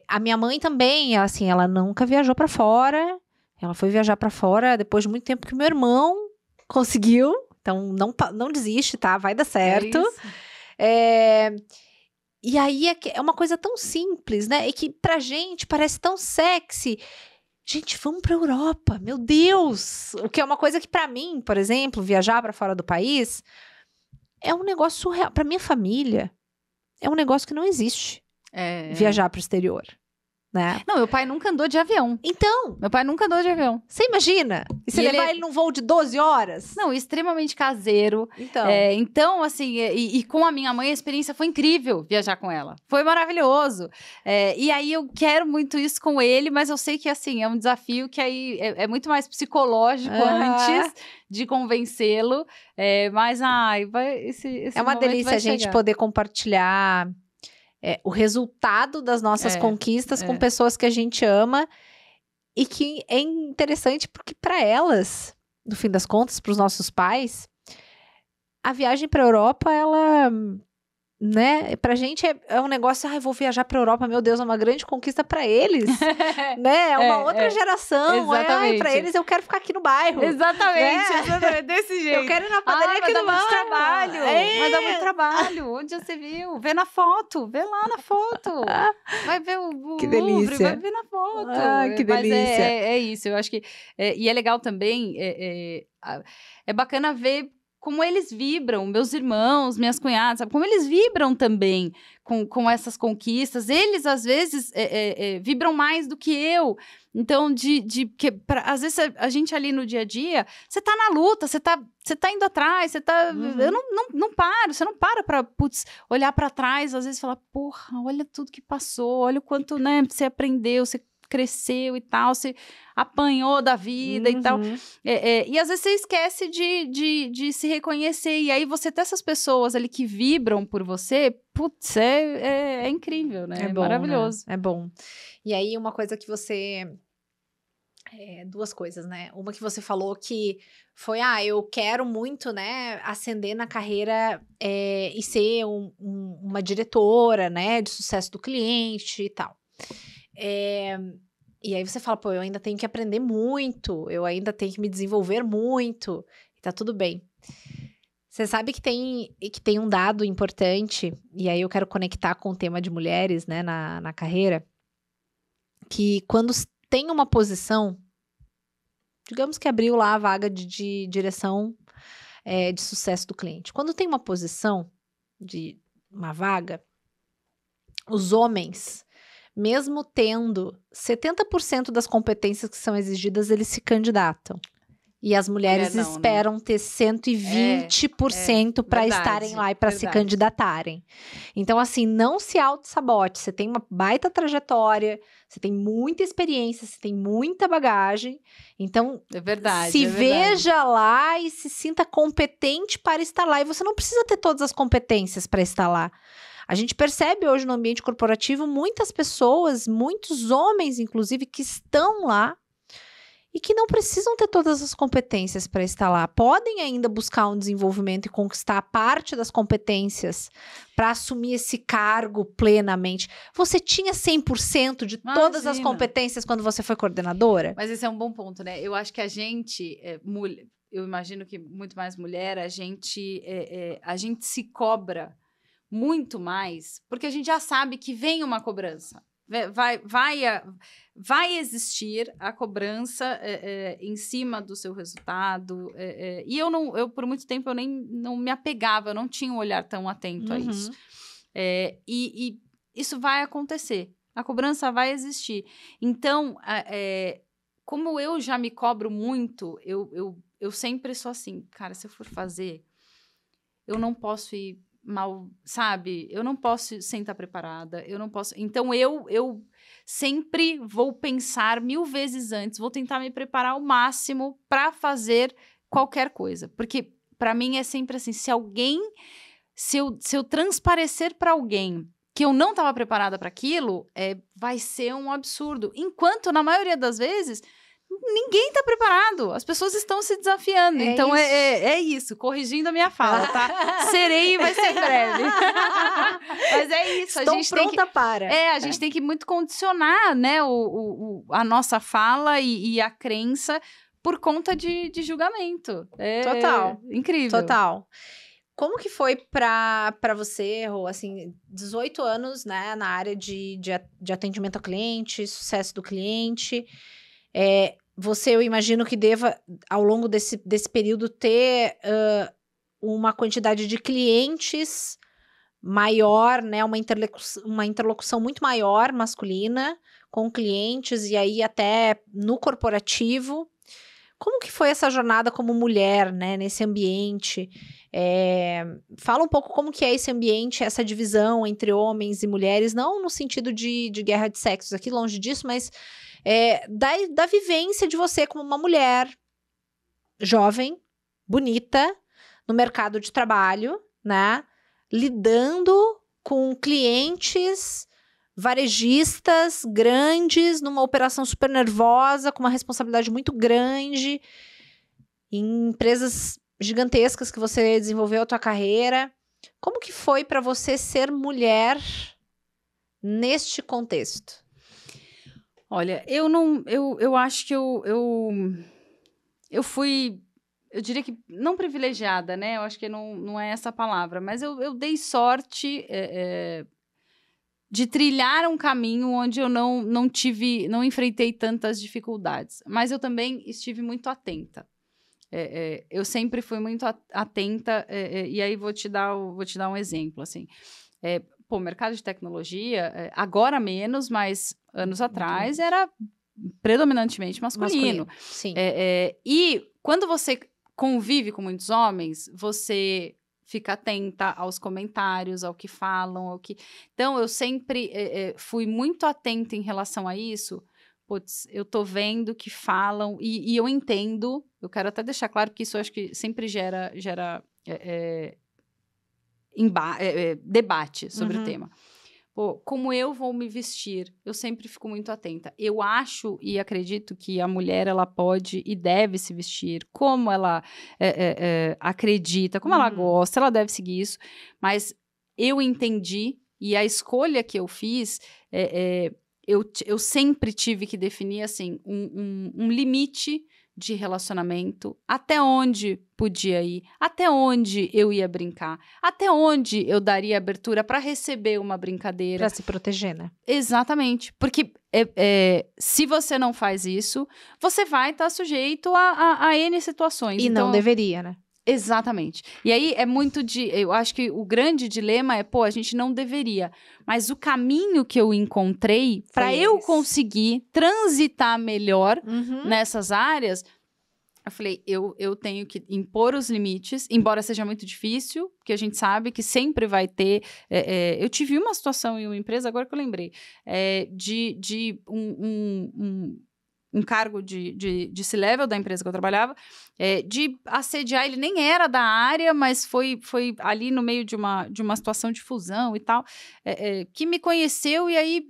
A minha mãe também, assim, ela nunca viajou pra fora. Ela foi viajar pra fora depois de muito tempo que o meu irmão conseguiu. Então, não desiste, tá? Vai dar certo. E aí é uma coisa tão simples, né? E que pra gente parece tão sexy. Gente, vamos pra Europa, meu Deus! O que é uma coisa que pra mim, por exemplo, viajar pra fora do país é um negócio surreal. Pra minha família, é um negócio que não existe. Viajar pro exterior, né? Não, meu pai nunca andou de avião. Então, meu pai nunca andou de avião. Você imagina? E se levar ele num voo de 12 horas? Não, extremamente caseiro. Então, então assim, e com a minha mãe a experiência foi incrível viajar com ela. Foi maravilhoso. E aí eu quero muito isso com ele, mas eu sei que assim, é um desafio que aí é muito mais psicológico antes de convencê-lo. Mas esse é uma delícia a gente poder compartilhar o resultado das nossas conquistas com pessoas que a gente ama e que é interessante porque para elas, no fim das contas, para os nossos pais, a viagem para a Europa, ela, né, pra gente é um negócio, eu vou viajar pra Europa, meu Deus, é uma grande conquista pra eles, né, é uma outra geração, pra eles eu quero ficar aqui no bairro. Exatamente, desse jeito. Eu quero ir na padaria aqui no bairro. Vai dar muito trabalho, onde você viu? Vê na foto, vê lá na foto, vai ver o que Louvre, delícia. vai ver na foto. Que delícia. Mas é isso, eu acho que, e é legal também, é bacana ver como eles vibram, meus irmãos, minhas cunhadas, sabe? Como eles vibram também com essas conquistas. Eles, às vezes, vibram mais do que eu. Então, às vezes, a gente ali no dia a dia, você tá na luta, você tá indo atrás, você tá... Eu não paro, você não para pra, olhar pra trás, às vezes, falar, porra, olha tudo que passou, olha o quanto, né, você aprendeu, você cresceu e tal, você apanhou da vida e tal. E às vezes você esquece de se reconhecer. E aí você ter essas pessoas ali que vibram por você, putz, é incrível, né? É bom, maravilhoso. Né? É bom. E aí uma coisa que você... duas coisas, né? Uma que você falou que foi, eu quero muito, né, ascender na carreira e ser uma diretora, né, de sucesso do cliente e tal. E aí você fala, eu ainda tenho que aprender muito, eu ainda tenho que me desenvolver muito, e tá tudo bem. Você sabe que tem um dado importante, e aí eu quero conectar com o tema de mulheres, né, na carreira, que quando tem uma posição, digamos que abriu lá a vaga de direção de sucesso do cliente. Quando tem uma posição de uma vaga, os homens, mesmo tendo 70% das competências que são exigidas, eles se candidatam. E as mulheres Mulher não, esperam ter 120% para verdade, estarem lá e para se verdade. candidatarem. Então, assim, não se auto-sabote. Você tem uma baita trajetória, você tem muita experiência, você tem muita bagagem. Então, É verdade, se é verdade. veja lá e se sinta competente para estar lá. E você não precisa ter todas as competências para estar lá. A gente percebe hoje no ambiente corporativo muitas pessoas, muitos homens, inclusive, que estão lá e que não precisam ter todas as competências para estar lá. Podem ainda buscar um desenvolvimento e conquistar parte das competências para assumir esse cargo plenamente. Você tinha 100% de todas as Imagina. competências quando você foi coordenadora? Mas esse é um bom ponto, né? Eu acho que a gente, eu imagino que muito mais mulher, a gente se cobra muito mais, porque a gente já sabe que vem uma cobrança. Vai existir a cobrança em cima do seu resultado. E eu, por muito tempo, eu nem não me apegava, eu não tinha um olhar tão atento a isso. E isso vai acontecer. A cobrança vai existir. Então, como eu já me cobro muito, eu sempre sou assim, cara, se eu for fazer, eu não posso ir mal, sabe? Eu não posso sem estar preparada, eu não posso... Então, eu sempre vou pensar 1000 vezes antes, vou tentar me preparar ao máximo para fazer qualquer coisa. Porque, para mim, é sempre assim, se eu transparecer para alguém que eu não estava preparada para aquilo, vai ser um absurdo. Enquanto, na maioria das vezes... Ninguém está preparado. As pessoas estão se desafiando. Então, isso. Corrigindo a minha fala, tá? Serei vai ser breve. Mas é isso. Estou pronta para. A gente tem que muito condicionar, né, a nossa fala e a crença por conta de julgamento. Total. Incrível. Total. Como que foi para você, Rô, assim, 18 anos, né, na área de atendimento ao cliente, sucesso do cliente... Você, eu imagino que deva, ao longo desse período, ter uma quantidade de clientes maior, né? Uma interlocução muito maior, masculina, com clientes, e aí até no corporativo. Como que foi essa jornada como mulher, né? Nesse ambiente? Fala um pouco como que é esse ambiente, essa divisão entre homens e mulheres, não no sentido de guerra de sexos, aqui longe disso, mas... da vivência de você como uma mulher jovem, bonita, no mercado de trabalho, né? Lidando com clientes varejistas grandes, numa operação super nervosa, com uma responsabilidade muito grande, em empresas gigantescas que você desenvolveu a tua carreira. Como que foi para você ser mulher neste contexto? Olha, eu acho que eu fui, eu diria que não privilegiada, né? Eu acho que não é essa a palavra, mas eu dei sorte de trilhar um caminho onde eu não enfrentei tantas dificuldades. Mas eu também estive muito atenta. Eu sempre fui muito atenta, e aí vou te dar um exemplo, assim. O mercado de tecnologia, agora menos, mas anos atrás era predominantemente masculino. Sim. E quando você convive com muitos homens, você fica atenta aos comentários, ao que falam, Então, eu sempre fui muito atenta em relação a isso. Putz, eu tô vendo que falam e eu entendo. Eu quero até deixar claro que isso eu acho que sempre gera debate sobre o tema. Como eu vou me vestir? Eu sempre fico muito atenta. Eu acho e acredito que a mulher, ela pode e deve se vestir como ela acredita, como ela gosta, ela deve seguir isso. Mas eu entendi e a escolha que eu fiz, eu sempre tive que definir, assim, um limite de relacionamento, até onde podia ir, até onde eu ia brincar, até onde eu daria abertura para receber uma brincadeira. Para se proteger, né? Exatamente, porque se você não faz isso, você vai estar sujeito a N situações. E não deveria, né? Exatamente. E aí eu acho que o grande dilema a gente não deveria, mas o caminho que eu encontrei para eu conseguir transitar melhor nessas áreas Eu falei, eu tenho que impor os limites, embora seja muito difícil, porque a gente sabe que sempre vai ter... eu tive uma situação em uma empresa, agora que eu lembrei, de um cargo de C-level da empresa que eu trabalhava, de assediar, ele nem era da área, mas foi ali no meio de uma situação de fusão e tal, que me conheceu e aí,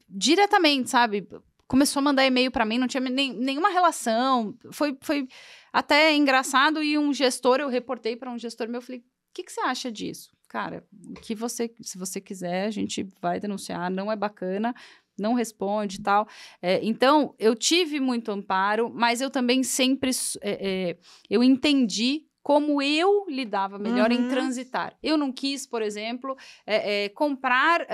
diretamente, sabe... Começou a mandar e-mail para mim, não tinha nenhuma relação, foi até engraçado, e eu reportei para um gestor meu, eu falei, o que você acha disso? Cara, se você quiser, a gente vai denunciar, não é bacana, não responde e tal. Então, eu tive muito amparo, mas eu também sempre, eu entendi como eu lidava melhor em transitar. Eu não quis, por exemplo, comprar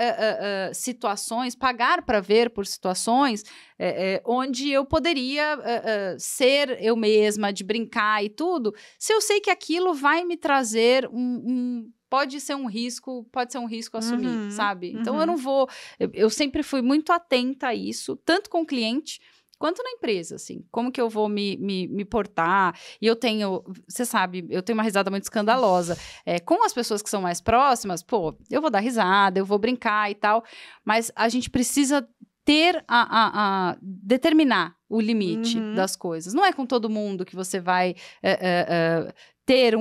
situações, pagar para ver por situações onde eu poderia ser eu mesma, de brincar e tudo, se eu sei que aquilo vai me trazer pode ser um risco a assumir, sabe? Então, eu não vou... Eu sempre fui muito atenta a isso, tanto com o cliente quanto na empresa, assim, como que eu vou me portar, e você sabe, eu tenho uma risada muito escandalosa, com as pessoas que são mais próximas, pô, eu vou dar risada, eu vou brincar e tal, mas a gente precisa ter determinar o limite das coisas, não é com todo mundo que você vai ter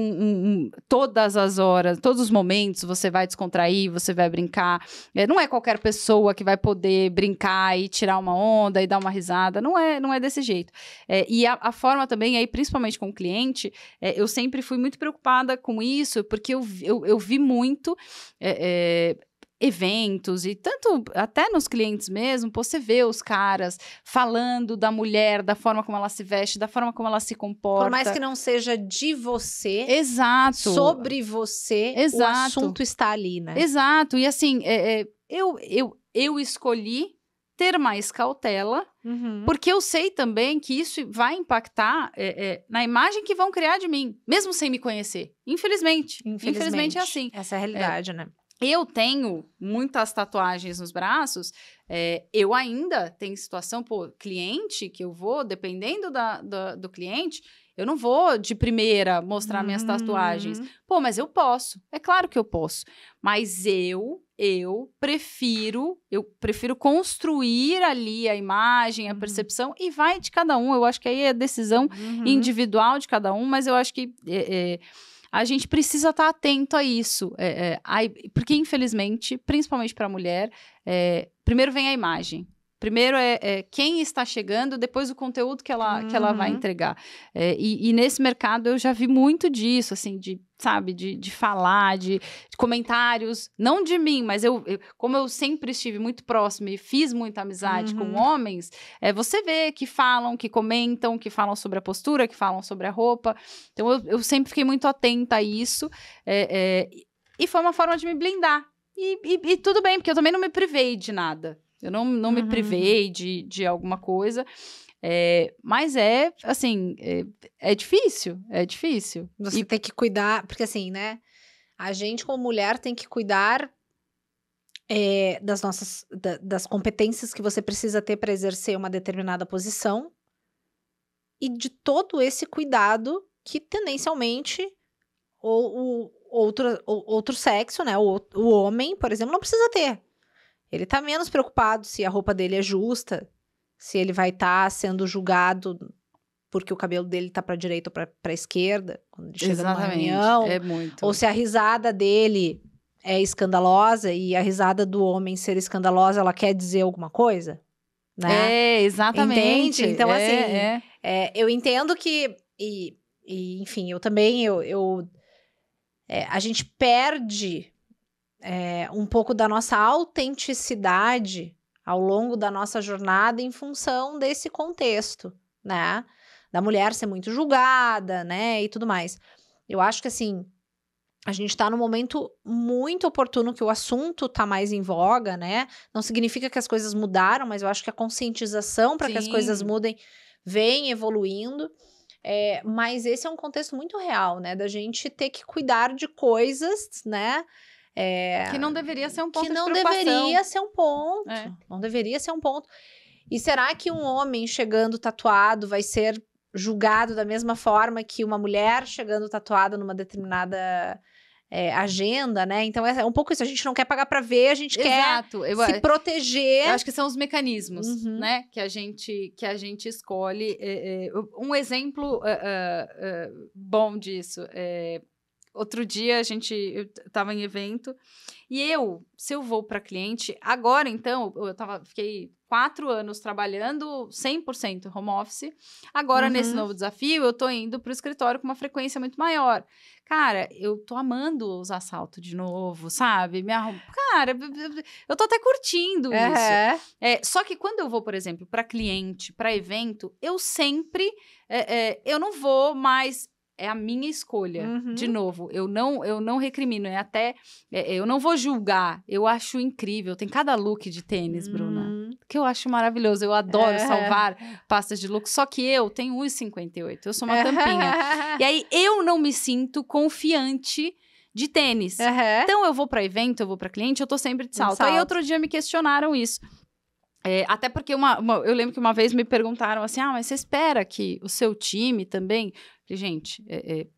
todas as horas, todos os momentos, você vai descontrair, você vai brincar. Não é qualquer pessoa que vai poder brincar e tirar uma onda e dar uma risada. Não é desse jeito. E a forma também, aí, principalmente com o cliente, eu sempre fui muito preocupada com isso, porque eu vi muito... eventos, e tanto até nos clientes mesmo, você vê os caras falando da mulher, da forma como ela se veste, da forma como ela se comporta. Por mais que não seja de você, exato, sobre você, exato, o assunto está ali, né? Exato, e assim, eu escolhi ter mais cautela, porque eu sei também que isso vai impactar na imagem que vão criar de mim, mesmo sem me conhecer. Infelizmente é assim. Essa é a realidade, né? Eu tenho muitas tatuagens nos braços, eu ainda tenho situação, cliente que eu vou, dependendo do cliente, eu não vou de primeira mostrar minhas tatuagens. Mas eu posso, é claro que eu posso, mas eu prefiro construir ali a imagem, a percepção, e vai de cada um, eu acho que aí é decisão individual de cada um, mas eu acho que... a gente precisa estar atento a isso, porque, infelizmente, principalmente para a mulher, primeiro vem a imagem. Primeiro quem está chegando, depois o conteúdo que ela vai entregar. E nesse mercado eu já vi muito disso, assim, de falar, de comentários, não de mim, mas como eu sempre estive muito próxima e fiz muita amizade com homens, você vê que falam, que comentam, que falam sobre a postura, que falam sobre a roupa. Então, eu sempre fiquei muito atenta a isso, e foi uma forma de me blindar. E tudo bem, porque eu também não me privei de nada. Eu não me privei de alguma coisa, mas assim, é difícil. Você tem que cuidar, porque assim, né, a gente como mulher tem que cuidar das competências que você precisa ter para exercer uma determinada posição, e de todo esse cuidado que tendencialmente o outro sexo, né, o homem, por exemplo, não precisa ter. Ele tá menos preocupado se a roupa dele é justa, se ele vai estar sendo julgado porque o cabelo dele tá pra direita ou pra esquerda, quando ele chega numa reunião. Ou se a risada dele é escandalosa, e a risada do homem ser escandalosa, ela quer dizer alguma coisa, né? Exatamente. Entende? Então, assim, eu entendo que... enfim, eu também... a gente perde... um pouco da nossa autenticidade ao longo da nossa jornada em função desse contexto, né? Da mulher ser muito julgada, né? E tudo mais. Eu acho que, assim, a gente tá num momento muito oportuno que o assunto tá mais em voga, né? Não significa que as coisas mudaram, mas eu acho que a conscientização para que as coisas mudem vem evoluindo. Mas esse é um contexto muito real, né? Da gente ter que cuidar de coisas, né? Que não deveria ser um ponto de preocupação. Não deveria ser um ponto. E será que um homem chegando tatuado vai ser julgado da mesma forma que uma mulher chegando tatuada numa determinada agenda, né? Então é um pouco isso, a gente não quer pagar pra ver, a gente Exato. quer se proteger. Eu acho que são os mecanismos, Uhum. né? Que a gente escolhe. Um exemplo bom disso. Outro dia eu estava em evento e se eu vou para cliente, agora então, fiquei 4 anos trabalhando 100% home office, agora nesse novo desafio eu tô indo para o escritório com uma frequência muito maior. Cara, eu tô amando usar salto de novo, sabe? Cara, eu tô até curtindo isso. Só que quando eu vou, por exemplo, para cliente, para evento, eu sempre, eu não vou mais... É a minha escolha. De novo, eu não recrimino. Eu não vou julgar. Eu acho incrível. Tem cada look de tênis, Bruna, que eu acho maravilhoso. Eu adoro salvar pastas de look. Só que eu tenho 1,58. Eu sou uma tampinha. E aí, eu não me sinto confiante de tênis. Então, eu vou para evento, eu vou para cliente, eu tô sempre de salto. Aí, outro dia me questionaram isso. Até porque eu lembro que uma vez me perguntaram assim, mas você espera que o seu time também... Falei, gente,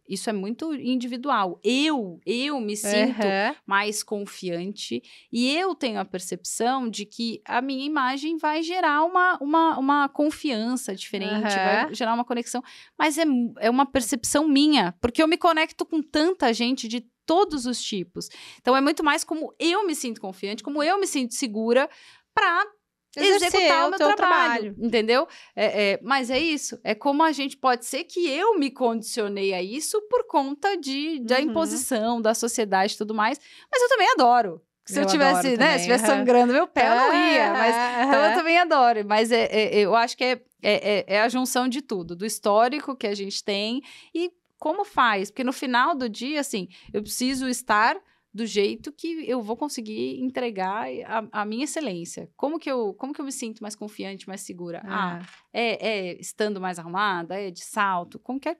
isso é muito individual. Eu me sinto mais confiante e eu tenho a percepção de que a minha imagem vai gerar uma confiança diferente, vai gerar uma conexão. Mas é uma percepção minha, porque eu me conecto com tanta gente de todos os tipos. Então, é muito mais como eu me sinto confiante, como eu me sinto segura para executar o meu trabalho, entendeu? Mas é isso, é como a gente pode ser que eu me condicionei a isso por conta da imposição, da sociedade e tudo mais, mas eu também adoro. Se eu tivesse, né, se tivesse sangrando meu pé, eu não ia, mas então eu também adoro, mas eu acho que é a junção de tudo, do histórico que a gente tem e como faz, porque no final do dia, assim, eu preciso estar do jeito que eu vou conseguir entregar a minha excelência. Como que eu me sinto mais confiante, mais segura? Estando mais arrumada, de salto, como quer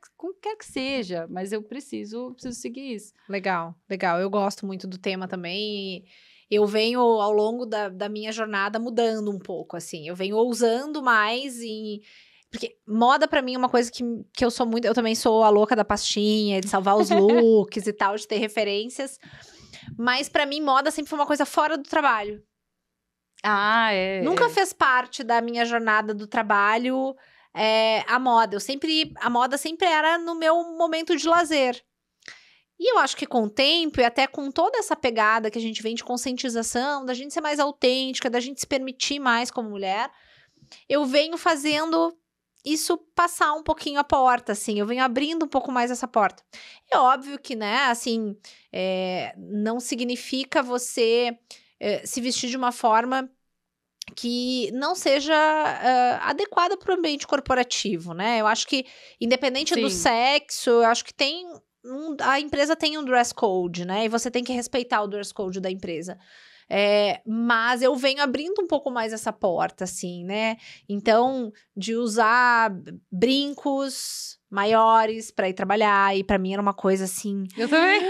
que seja, mas eu preciso seguir isso. Legal. Eu gosto muito do tema também. Eu venho, ao longo da minha jornada, mudando um pouco, assim. Eu venho ousando mais Porque moda, pra mim, é uma coisa que eu sou muito... Eu também sou a louca da pastinha, de salvar os looks e tal, de ter referências. Mas, pra mim, moda sempre foi uma coisa fora do trabalho. Nunca fez parte da minha jornada do trabalho a moda. A moda sempre era no meu momento de lazer. E eu acho que com o tempo, e até com toda essa pegada que a gente vem de conscientização, da gente ser mais autêntica, da gente se permitir mais como mulher, eu venho fazendo isso passar um pouquinho a porta, assim, eu venho abrindo um pouco mais essa porta. É óbvio que, né, assim, não significa você se vestir de uma forma que não seja adequada para o ambiente corporativo, né? Eu acho que, independente do sexo, eu acho que a empresa tem um dress code, né? E você tem que respeitar o dress code da empresa. Mas eu venho abrindo um pouco mais essa porta, assim, né? Então, de usar brincos maiores para ir trabalhar, e para mim era uma coisa assim... Eu também...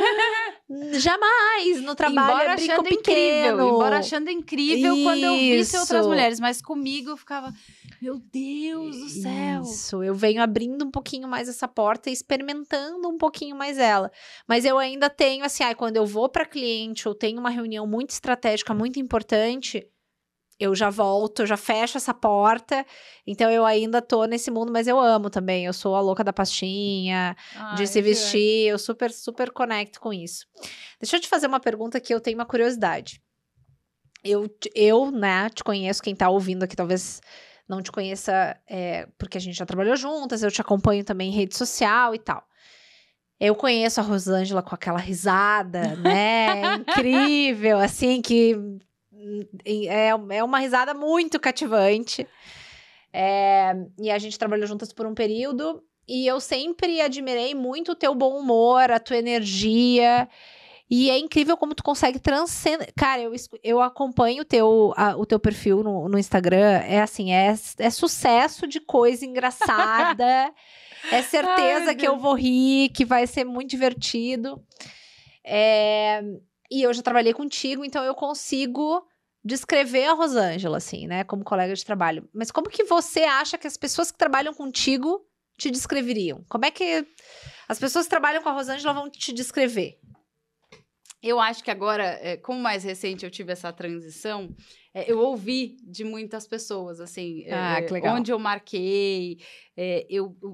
Jamais no trabalho é brinco pequeno. Embora achando incrível quando eu visse outras mulheres, mas comigo eu ficava, meu Deus do céu. Isso, eu venho abrindo um pouquinho mais essa porta e experimentando um pouquinho mais ela. Mas eu ainda tenho, assim, quando eu vou para cliente ou tenho uma reunião muito estratégica, muito importante, eu já volto, eu já fecho essa porta. Então, eu ainda tô nesse mundo, mas eu amo também. Eu sou a louca da pastinha, de se vestir. Eu super, super conecto com isso. Deixa eu te fazer uma pergunta que eu tenho uma curiosidade. Eu, né, te conheço, quem tá ouvindo aqui talvez não te conheça, porque a gente já trabalhou juntas, eu te acompanho também em rede social e tal. Eu conheço a Rosângela com aquela risada, né, incrível, assim, que... É uma risada muito cativante. E a gente trabalhou juntas por um período. E eu sempre admirei muito o teu bom humor, a tua energia. E é incrível como tu consegue transcender. Cara, eu acompanho o teu perfil no Instagram. É assim, é sucesso de coisa engraçada. É certeza que eu vou rir, que vai ser muito divertido. E eu já trabalhei contigo, então eu consigo descrever a Rosângela, assim, né? Como colega de trabalho. Mas como que você acha que as pessoas que trabalham contigo te descreveriam? Como é que as pessoas que trabalham com a Rosângela vão te descrever? Eu acho que agora, como mais recente eu tive essa transição, eu ouvi de muitas pessoas, assim, que legal. onde eu marquei,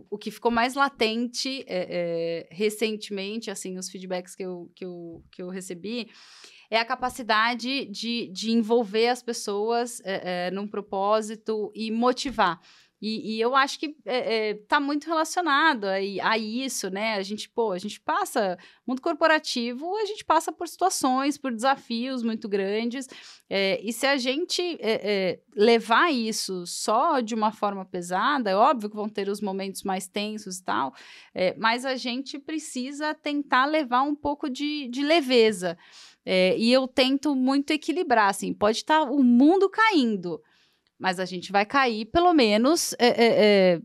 o que ficou mais latente recentemente, assim, os feedbacks que eu recebi, é a capacidade de envolver as pessoas num propósito e motivar. E eu acho que está muito relacionado a isso, né? A gente passa, mundo corporativo, a gente passa por situações, por desafios muito grandes, e se a gente levar isso só de uma forma pesada, é óbvio que vão ter os momentos mais tensos e tal, mas a gente precisa tentar levar um pouco de leveza. E eu tento muito equilibrar, assim, pode estar o mundo caindo, mas a gente vai cair, pelo menos,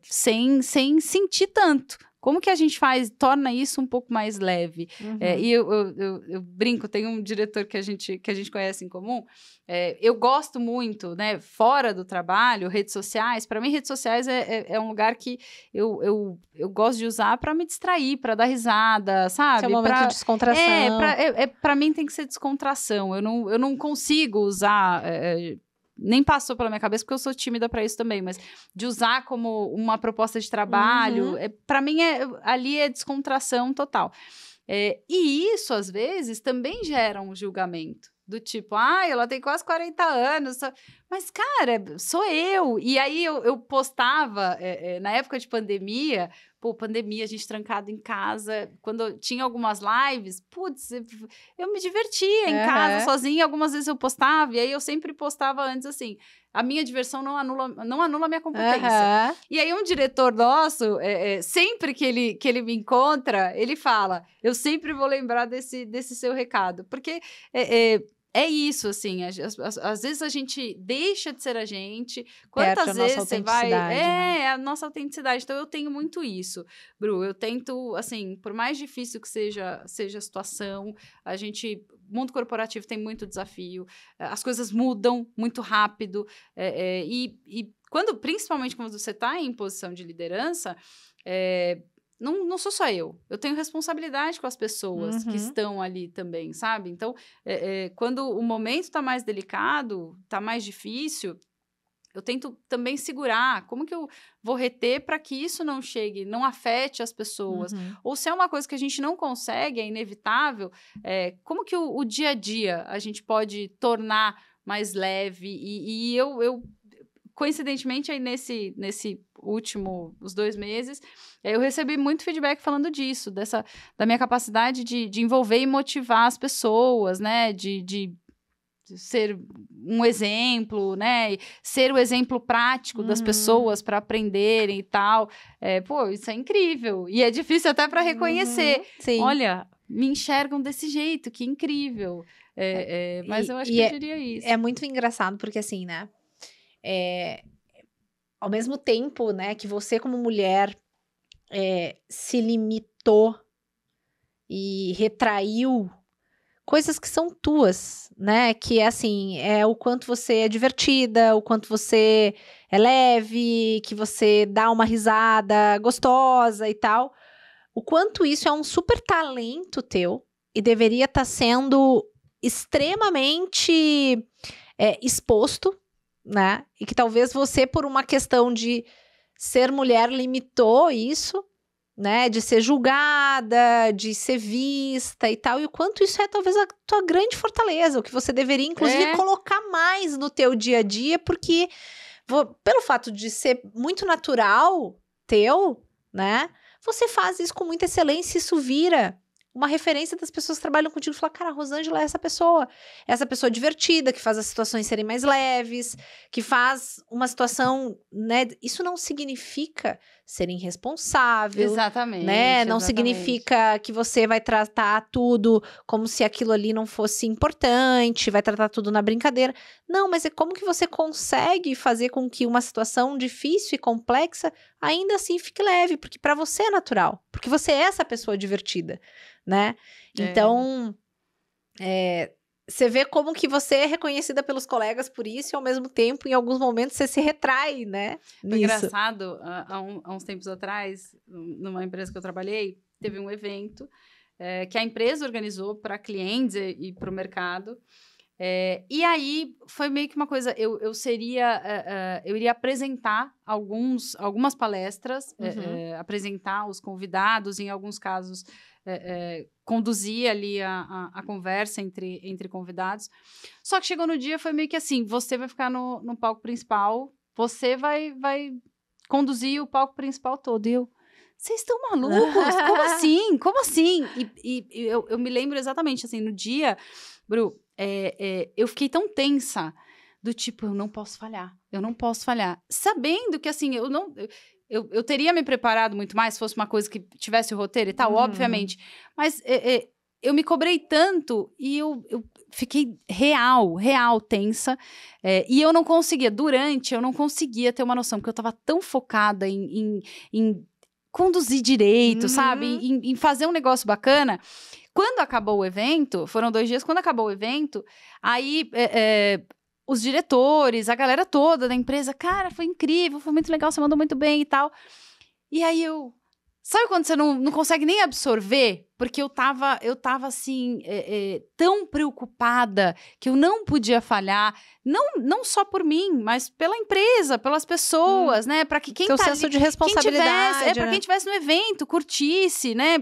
sem sentir tanto. Como que a gente torna isso um pouco mais leve? Uhum. E eu brinco, tem um diretor que a gente conhece em comum, eu gosto muito, né, fora do trabalho, redes sociais. Para mim, redes sociais é um lugar que eu gosto de usar para me distrair, para dar risada, sabe? Esse é um momento de descontração. Para mim tem que ser descontração. Eu não consigo usar... nem passou pela minha cabeça, porque eu sou tímida para isso também, mas de usar como uma proposta de trabalho, para mim, ali é descontração total. E isso, às vezes, também gera um julgamento. Do tipo, ela tem quase 40 anos, mas, cara, sou eu. E aí eu postava, na época de pandemia, pandemia, a gente trancado em casa, quando eu tinha algumas lives, putz, eu me divertia em casa, sozinha, algumas vezes eu postava, e aí eu sempre postava antes assim, a minha diversão não anula a minha competência. E aí um diretor nosso, sempre que ele me encontra, ele fala, eu sempre vou lembrar desse seu recado, porque... É isso, assim, às vezes a gente deixa de ser a gente, quantas vezes você vai... né? A nossa autenticidade, então eu tenho muito isso, Bru, eu tento, assim, por mais difícil que seja a situação, mundo corporativo tem muito desafio, as coisas mudam muito rápido, principalmente quando você está em posição de liderança, não sou só eu tenho responsabilidade com as pessoas que estão ali também, sabe? Então, quando o momento está mais delicado, está mais difícil, eu tento também segurar. Como que eu vou reter para que isso não chegue, não afete as pessoas? Ou se é uma coisa que a gente não consegue, é inevitável, como que o dia a dia a gente pode tornar mais leve? E eu coincidentemente, aí nesse último, os 2 meses, eu recebi muito feedback falando disso, da minha capacidade de envolver e motivar as pessoas, né, de ser um exemplo, né, ser o exemplo prático das pessoas para aprenderem e tal. Isso é incrível. E é difícil até para reconhecer. Sim. Olha, me enxergam desse jeito, que incrível. Mas eu acho que eu diria isso. É muito engraçado, porque assim, né, ao mesmo tempo, né, que você como mulher se limitou e retraiu coisas que são tuas, né, que é assim, o quanto você é divertida, o quanto você é leve, que você dá uma risada gostosa e tal, o quanto isso é um super talento teu e deveria estar sendo extremamente exposto, né? E que talvez você, por uma questão de ser mulher, limitou isso, né? De ser julgada, de ser vista e tal. E o quanto isso é talvez a tua grande fortaleza, o que você deveria, inclusive, colocar mais no teu dia a dia, porque pelo fato de ser muito natural teu, né? Você faz isso com muita excelência e isso vira uma referência das pessoas que trabalham contigo e falar, cara, a Rosângela é essa pessoa divertida, que faz as situações serem mais leves, que faz uma situação, né, isso não significa ser irresponsável, exatamente, né, não significa que você vai tratar tudo como se aquilo ali não fosse importante, vai tratar tudo na brincadeira, não, mas é como que você consegue fazer com que uma situação difícil e complexa ainda assim fique leve, porque para você é natural, porque você é essa pessoa divertida, né? Então, você vê como que você é reconhecida pelos colegas por isso e, ao mesmo tempo, em alguns momentos, você se retrai, né? Foi engraçado, há uns tempos atrás, numa empresa que eu trabalhei, teve um evento que a empresa organizou para clientes e para o mercado. E aí, foi meio que uma coisa, eu iria apresentar algumas palestras, apresentar os convidados, em alguns casos, conduzir ali a conversa entre convidados. Só que chegou no dia, foi meio que assim, você vai ficar no palco principal, você vai conduzir o palco principal todo. E eu, vocês estão malucos? Como assim? Como assim? E eu me lembro exatamente, assim, no dia, Bru, eu fiquei tão tensa, do tipo, eu não posso falhar. Sabendo que, assim, eu teria me preparado muito mais se fosse uma coisa que tivesse o roteiro e tal, obviamente. Mas eu me cobrei tanto e eu fiquei real tensa. E eu não conseguia ter uma noção, porque eu tava tão focada em conduzir direito, sabe? Em fazer um negócio bacana. Quando acabou o evento, foram 2 dias, quando acabou o evento, aí os diretores, a galera toda da empresa, cara, foi incrível, foi muito legal, você mandou muito bem e tal. E aí sabe quando você não consegue nem absorver? Porque eu tava assim, tão preocupada que eu não podia falhar, não só por mim, mas pela empresa, pelas pessoas, né? Para que quem Teu tá senso ali, de responsabilidade, para quem estivesse no evento, curtisse, né?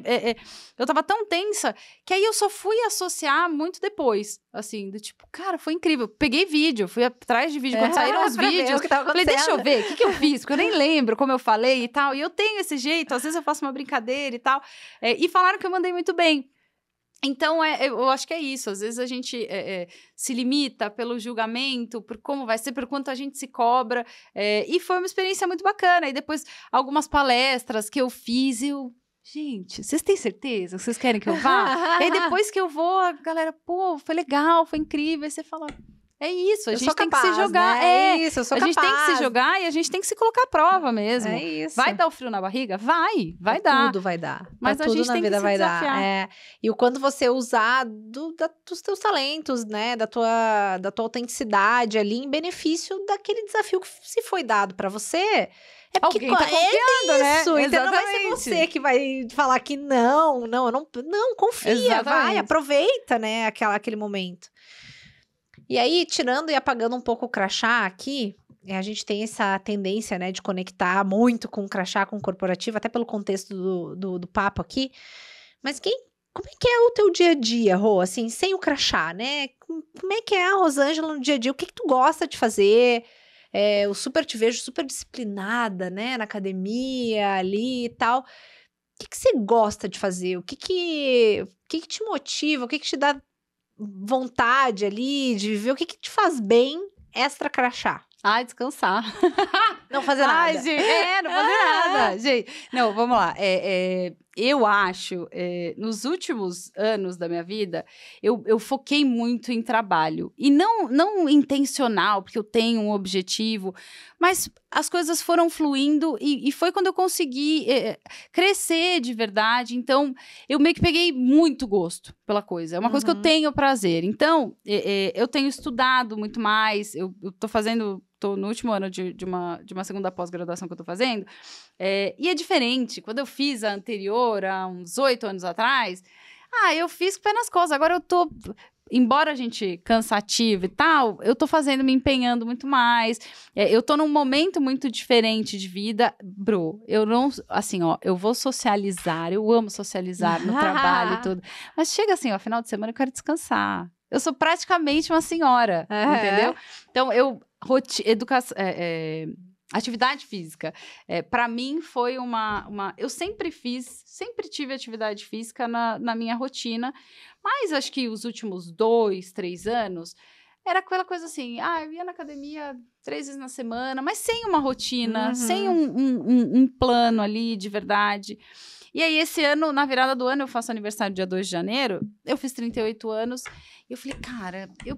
Eu tava tão tensa que aí eu só fui associar muito depois, assim, do tipo, cara, foi incrível. Peguei vídeo, fui atrás de vídeo, quando saíram os vídeos, falei, deixa eu ver, o que eu fiz? Porque eu nem lembro como eu falei e tal, e eu tenho esse jeito, às vezes eu faço uma brincadeira e tal, e falaram que eu mandei muito bem. Então, eu acho que é isso. Às vezes a gente se limita pelo julgamento, por como vai ser, por quanto a gente se cobra. E foi uma experiência muito bacana. E depois, algumas palestras que eu fiz, gente, vocês têm certeza que vocês querem que eu vá? E aí, depois que eu vou, a galera, pô, foi legal, foi incrível. Aí você fala... É isso, a gente tem que se jogar. Né? É isso, eu sou capaz. A gente tem que se jogar e a gente tem que se colocar à prova mesmo. É isso. Vai dar o frio na barriga? Vai dar. Tudo vai dar. Mas a tudo gente na tem vida que se vai desafiar. dar. E o quando você usar dos teus talentos, né? Da tua autenticidade ali em benefício daquele desafio que se foi dado pra você. É porque alguém tá confiando, né? Então não vai ser você que vai falar que não, confia, Exatamente. vai, aproveita, né, aquele momento. E aí, tirando e apagando um pouco o crachá aqui, a gente tem essa tendência, né, de conectar muito com o crachá, com o corporativo, até pelo contexto do papo aqui. Mas como é que é o teu dia a dia, Rô? Assim, sem o crachá, né? Como é que é a Rosângela no dia a dia? O que tu gosta de fazer? Eu te vejo super disciplinada, né, na academia ali e tal. O que você gosta de fazer? O que te motiva? O que te dá vontade ali de viver? O que te faz bem extra crachá? Descansar. Não fazer nada. Gente, não fazer nada. Gente, não, vamos lá. Eu acho, nos últimos anos da minha vida, eu foquei muito em trabalho. E não intencional, porque eu tenho um objetivo, mas as coisas foram fluindo e foi quando eu consegui crescer de verdade. Então, eu meio que peguei muito gosto pela coisa. É uma coisa que eu tenho prazer. Então, eu tenho estudado muito mais. Eu tô no último ano de uma segunda pós-graduação que eu tô fazendo. E é diferente. Quando eu fiz a anterior, há uns 8 anos atrás, eu fiz com o pé nas costas. Agora eu tô... Embora a gente cansativo e tal, eu tô me empenhando muito mais. Eu tô num momento muito diferente de vida. Bru, eu não... Assim, eu vou socializar. Eu amo socializar no trabalho e tudo. Mas chega assim, final de semana eu quero descansar. Eu sou praticamente uma senhora, entendeu? Então, atividade física, para mim foi eu sempre tive atividade física na minha rotina, mas acho que os últimos 2, 3 anos, era aquela coisa assim, eu ia na academia 3 vezes na semana, mas sem uma rotina, sem um plano ali de verdade. E aí, esse ano, na virada do ano, eu faço aniversário dia 2 de janeiro, eu fiz 38 anos, e eu falei, cara, eu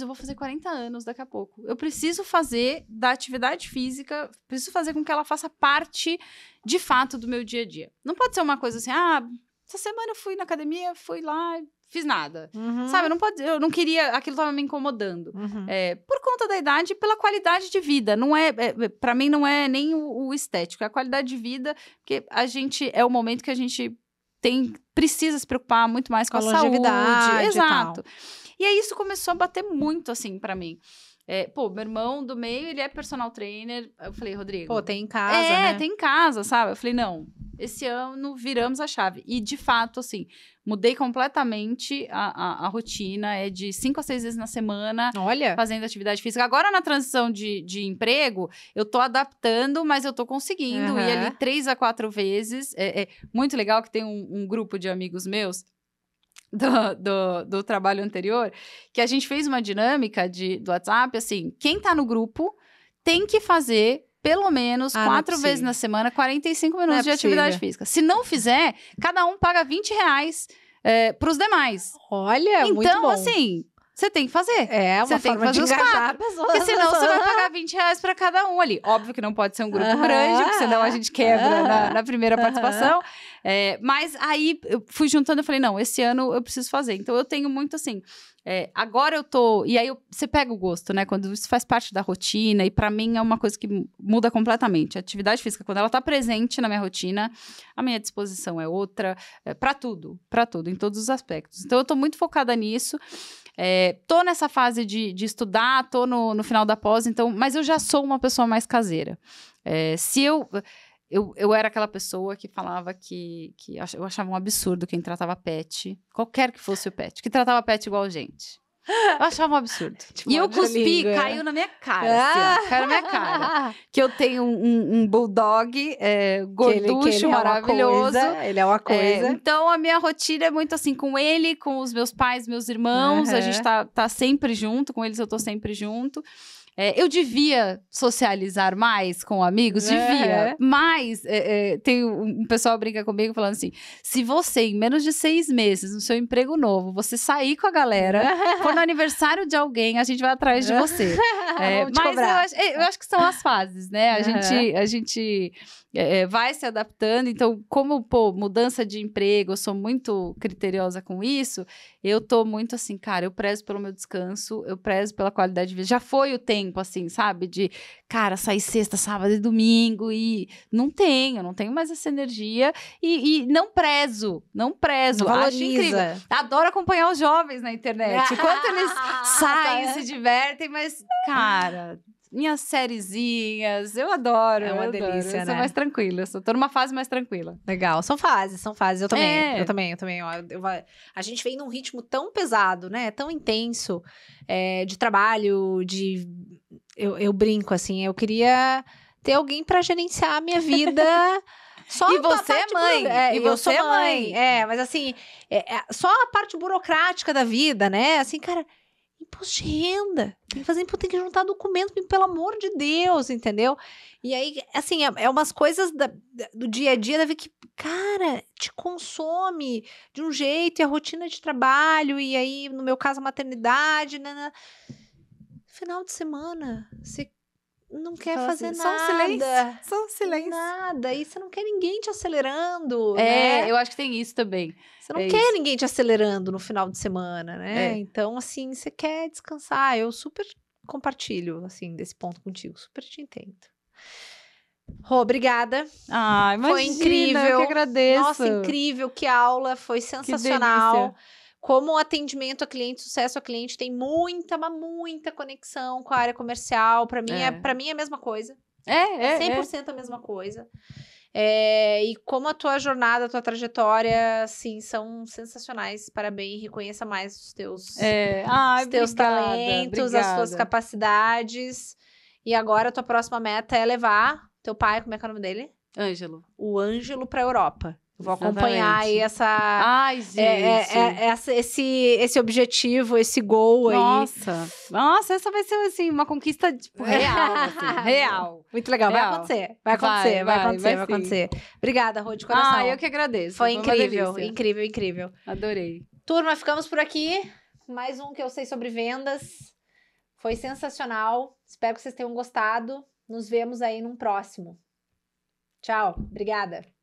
vou fazer 40 anos daqui a pouco. Eu preciso fazer da atividade física, preciso fazer com que ela faça parte, de fato, do meu dia a dia. Não pode ser uma coisa assim, essa semana eu fui na academia, fui lá, fiz nada. Uhum. Sabe, eu não queria, aquilo tava me incomodando. Uhum. Por conta da idade e pela qualidade de vida. Não para mim não é nem o estético, é a qualidade de vida, porque é o momento que a gente precisa se preocupar muito mais com a longevidade saúde. e Exato. tal. E aí isso começou a bater muito, assim, pra mim. Meu irmão do meio, ele é personal trainer. Eu falei, Rodrigo... Pô, tem em casa, né? tem em casa, sabe? Eu falei, não, esse ano viramos a chave. E, de fato, assim, mudei completamente a rotina. É de 5 a 6 vezes na semana, Olha, fazendo atividade física. Agora, na transição de emprego, eu tô adaptando, mas eu tô conseguindo ir ali 3 a 4 vezes. É muito legal que tem um grupo de amigos meus do trabalho anterior, que a gente fez uma dinâmica do WhatsApp, assim, quem tá no grupo tem que fazer pelo menos 4 vezes na semana, 45 minutos de atividade física. Se não fizer, cada um paga R$20 pros demais. Olha, muito bom. Então, assim... Você tem que fazer. Uma forma de engajar a pessoa. Porque senão você vai pagar R$20 para cada um ali. Óbvio que não pode ser um grupo grande, porque senão a gente quebra na primeira participação. Mas aí eu fui juntando e falei, não, esse ano eu preciso fazer. Então eu tenho muito assim... agora eu tô... E aí você pega o gosto, né? Quando isso faz parte da rotina. E pra mim é uma coisa que muda completamente. A atividade física, quando ela tá presente na minha rotina, a minha disposição é outra. Pra tudo, em todos os aspectos. Então eu tô muito focada nisso. Tô nessa fase de estudar, tô no final da pós, então, mas eu já sou uma pessoa mais caseira. Eu era aquela pessoa que falava que eu achava um absurdo quem tratava pet, qualquer que fosse o pet, que tratava pet igual a gente. Eu achava um absurdo. E eu cuspi, caiu na minha cara, assim, ó, caiu na minha cara. Que eu tenho um bulldog gorducho, maravilhoso. Ele é uma coisa. Então, a minha rotina é muito assim, com ele, com os meus pais, meus irmãos. A gente tá sempre junto, com eles eu tô sempre junto. Eu devia socializar mais com amigos? Devia. Mas tem um pessoal brinca comigo falando assim, se você, em menos de 6 meses, no seu emprego novo, você sair com a galera, for no aniversário de alguém, a gente vai atrás de você. Mas eu acho que são as fases, né? A gente vai se adaptando. Então, como, mudança de emprego, eu sou muito criteriosa com isso, eu tô muito assim, cara, eu prezo pelo meu descanso, eu prezo pela qualidade de vida. Já foi o tempo, assim, sabe? De, cara, sair sexta, sábado e domingo e não tenho mais essa energia e não prezo. Acho incrível. Adoro acompanhar os jovens na internet. Enquanto eles saem, se divertem, mas, cara... Minhas sériezinhas, eu adoro. É uma delícia, eu sou mais tranquila, tô numa fase mais tranquila. Legal, são fases. Eu também. A gente vem num ritmo tão pesado, né? Tão intenso de trabalho, eu brinco, assim, eu queria ter alguém pra gerenciar a minha vida. Só e você é mãe. E você é mãe. Mas assim, só a parte burocrática da vida, né? Assim, cara... Imposto de renda, tem que fazer, tem que juntar documento, pelo amor de Deus, entendeu? E aí, assim, umas coisas do dia a dia, deve que, cara, te consome de um jeito, e a rotina de trabalho, e aí, no meu caso, a maternidade, né? Final de semana, você não quer fazer nada. Só um silêncio. Nada. E você não quer ninguém te acelerando, né? Eu acho que tem isso também. Você não quer ninguém te acelerando no final de semana, né? Então, assim, você quer descansar. Eu super compartilho, assim, desse ponto contigo. Super te entendo. Rô, obrigada. Imagina, foi incrível. Eu que agradeço. Nossa, incrível. Que aula. Foi sensacional. Como o atendimento a cliente, sucesso a cliente, tem muita conexão com a área comercial. Para mim é a mesma coisa. 100% a mesma coisa. E como a tua jornada, a tua trajetória, assim, são sensacionais. Parabéns, reconheça mais os teus, talentos, obrigada. as suas capacidades. E agora a tua próxima meta é levar teu pai, como é que é o nome dele? Ângelo. O Ângelo para a Europa. Vou Exatamente. acompanhar aí essa... Ai, gente. Esse objetivo, esse goal aí. Nossa, essa vai ser, assim, uma conquista, tipo, real, assim, real. Muito legal, real. Vai acontecer. Obrigada, Rô, de coração. Eu que agradeço. Foi incrível. Adorei. Turma, ficamos por aqui. Mais um que eu sei sobre vendas. Foi sensacional. Espero que vocês tenham gostado. Nos vemos aí num próximo. Tchau, obrigada.